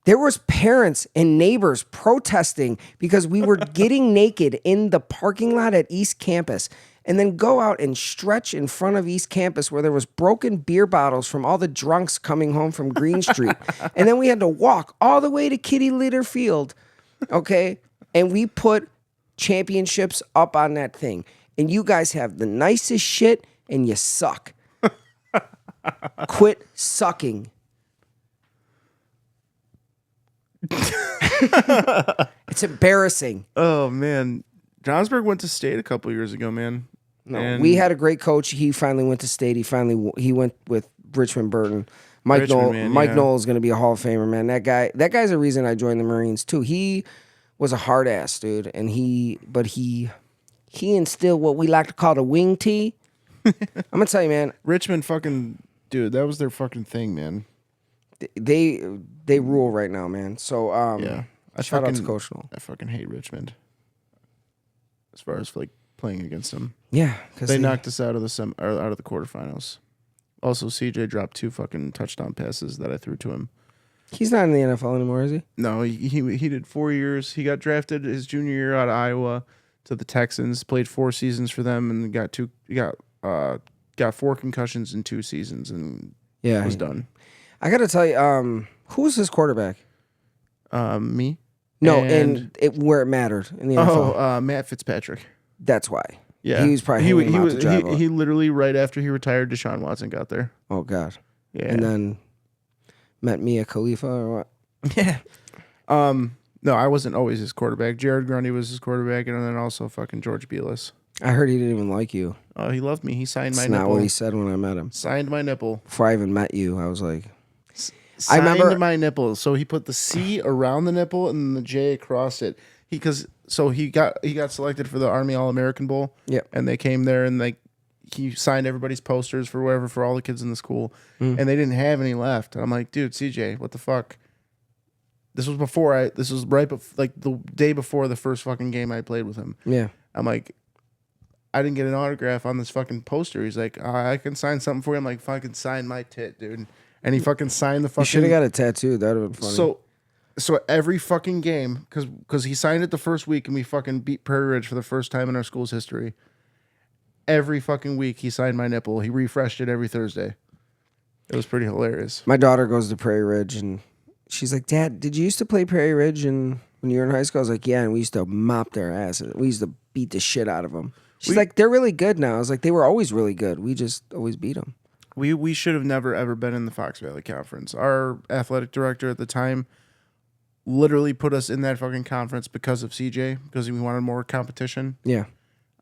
There was parents and neighbors protesting because we were getting naked in the parking lot at East Campus, and then go out and stretch in front of East Campus where there was broken beer bottles from all the drunks coming home from Green Street. And then we had to walk all the way to Kitty Litter Field, okay? And we put championships up on that thing. And you guys have the nicest shit, and you suck. Quit sucking. It's embarrassing. Oh man, Johnsburg went to state a couple years ago, man. No, And we had a great coach. He finally went to state. He went with Richmond Burton. Mike Knoll is going to be a Hall of Famer, man. That guy's a reason I joined the Marines too. He was a hard ass dude, and he instilled what we like to call the wing tee. I'm gonna tell you, man. Richmond, fucking dude, that was their fucking thing, man. They rule right now, man. So Yeah, shout out to Coach Knoll. I fucking hate Richmond. As far as like playing against them, Yeah, because they knocked us out of the out of the quarterfinals. Also, CJ dropped 2 fucking touchdown passes that I threw to him. He's not in the NFL anymore, is he? No, he did 4 years. He got drafted his junior year out of Iowa to the Texans. Played 4 seasons for them and got 4 concussions in 2 seasons and was done. I got to tell you, who was his quarterback? Me. No, where it mattered in the NFL. Oh, Matt Fitzpatrick. That's why. Yeah, he was probably he literally right after he retired, Deshaun Watson got there. Oh God. Yeah, and then met Mia Khalifa or what? Yeah. No, I wasn't always his quarterback. Jared Grundy was his quarterback, and then also fucking George Belis. I heard he didn't even like you. Oh, he loved me. He signed my That's nipple. not what he said when I met him. Signed my nipple. Before I even met you, I was like, I remember remember my nipple. So he put the C around the nipple and the J across it. He got selected for the Army All-American Bowl. Yep. And they came there and he signed everybody's posters for all the kids in the school, and they didn't have any left. And I'm like, dude, CJ, what the fuck? This was right like the day before the first fucking game I played with him. yeah. I'm like, I didn't get an autograph on this fucking poster. He's like, I can sign something for you. I'm like, fucking sign my tit, dude. And he fucking signed the fucking. You should have got a tattoo. That would have been funny. So every fucking game, because he signed it the first week and we fucking beat Prairie Ridge for the first time in our school's history. Every fucking week he signed my nipple. He refreshed it every Thursday. It was pretty hilarious. My daughter goes to Prairie Ridge and she's like, Dad, did you used to play Prairie Ridge when you were in high school? I was like, yeah, and we used to mop their asses. We used to beat the shit out of them. She's like, they're really good now. I was like, they were always really good. We just always beat them. We should have never, ever been in the Fox Valley Conference. Our athletic director at the time literally put us in that fucking conference because of CJ, because we wanted more competition. Yeah.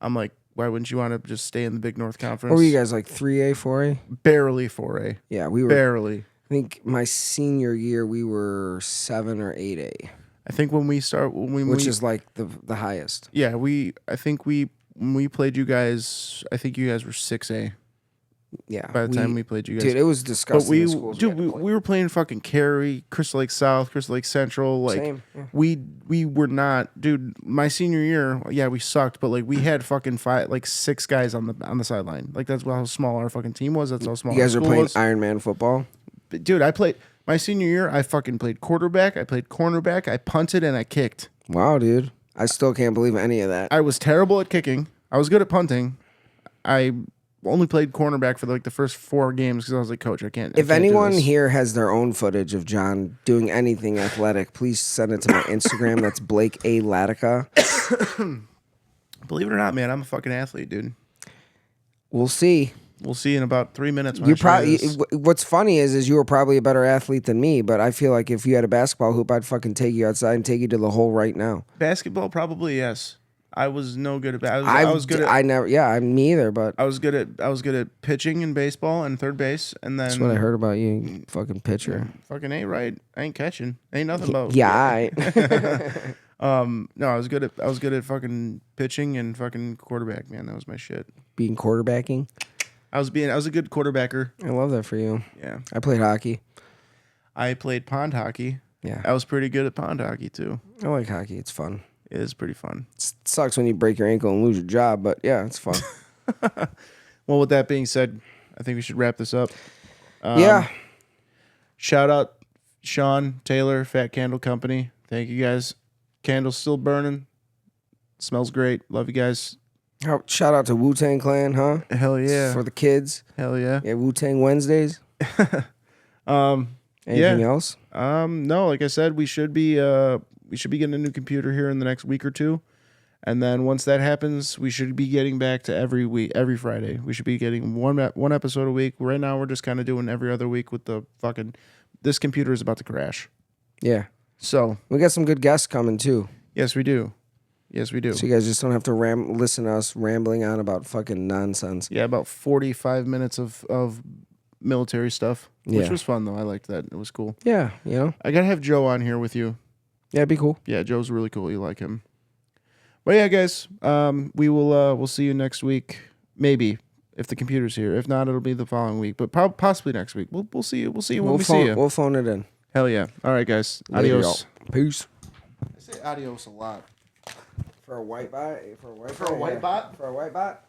I'm like, why wouldn't you want to just stay in the Big North Conference? What were you guys, like 3A, 4A? Barely 4A. Yeah, we were. Barely. I think my senior year, we were 7 or 8A. I think when we which is like the highest. Yeah, when we played you guys, I think you guys were 6A. Yeah. By the time we played you guys. Dude, it was disgusting. But we were playing fucking Cary, Crystal Lake South, Crystal Lake Central. Like, same. Yeah. we were not, dude. My senior year, yeah, we sucked, but like we had fucking 6 guys on the sideline. Like that's how small our fucking team was. That's how small. You guys our were school playing was. Iron Man football. But, dude, I played my senior year. I fucking played quarterback. I played cornerback. I punted and I kicked. Wow, dude. I still can't believe any of that. I was terrible at kicking. I was good at punting. I only played cornerback for like the first 4 games because I was like, Coach, I can't. If anyone here has their own footage of John doing anything athletic, please send it to my Instagram. That's Blake A. Latica. Believe it or not, man, I'm a fucking athlete, dude. We'll see. We'll see in about 3 minutes. You probably. What's funny is you were probably a better athlete than me, but I feel like if you had a basketball hoop, I'd fucking take you outside and take you to the hole right now. Basketball, probably yes. I was no good at. I was good at. I never. Yeah, me either. But I was good at pitching in baseball and third base, and then that's what I heard about you, you fucking pitcher. Fucking ain't right. I ain't catching. Ain't nothing about. Yeah. No, I was good at fucking pitching and fucking quarterback. Man, that was my shit. Being quarterbacking. I was a good quarterbacker. I love that for you. Yeah. I played hockey. I played pond hockey. Yeah. I was pretty good at pond hockey too. I like hockey. It's fun. It is pretty fun. It sucks when you break your ankle and lose your job, but yeah, it's fun. Well, with that being said, I think we should wrap this up. Yeah. Shout out Sean Taylor, Fat Candle Company. Thank you guys. Candle's still burning. Smells great. Love you guys. Shout out to Wu-Tang Clan, huh? Hell yeah. For the kids. Hell yeah. Yeah, Wu-Tang Wednesdays. Anything else? No, like I said, we should be getting a new computer here in the next week or 2. And then once that happens, we should be getting back to every Friday. We should be getting one episode a week. Right now we're just kind of doing every other week with the fucking this computer is about to crash. Yeah. So We got some good guests coming too. yes, we do. Yes, we do. So you guys just don't have to listen to us rambling on about fucking nonsense. Yeah, about 45 minutes of military stuff, which Yeah. was fun though. I liked that. It was cool. Yeah, you know? I gotta have Joe on here with you. Yeah, it'd be cool. Yeah, Joe's really cool. You like him. But yeah, guys, we will we'll see you next week. Maybe if the computer's here. If not, it'll be the following week. But possibly next week. We'll see you. We'll see you when we see you. We'll phone it in. Hell yeah! All right, guys. Later, Adios. y'all. Peace. I say adios a lot. For a white bot? For a white bot? For a white bot?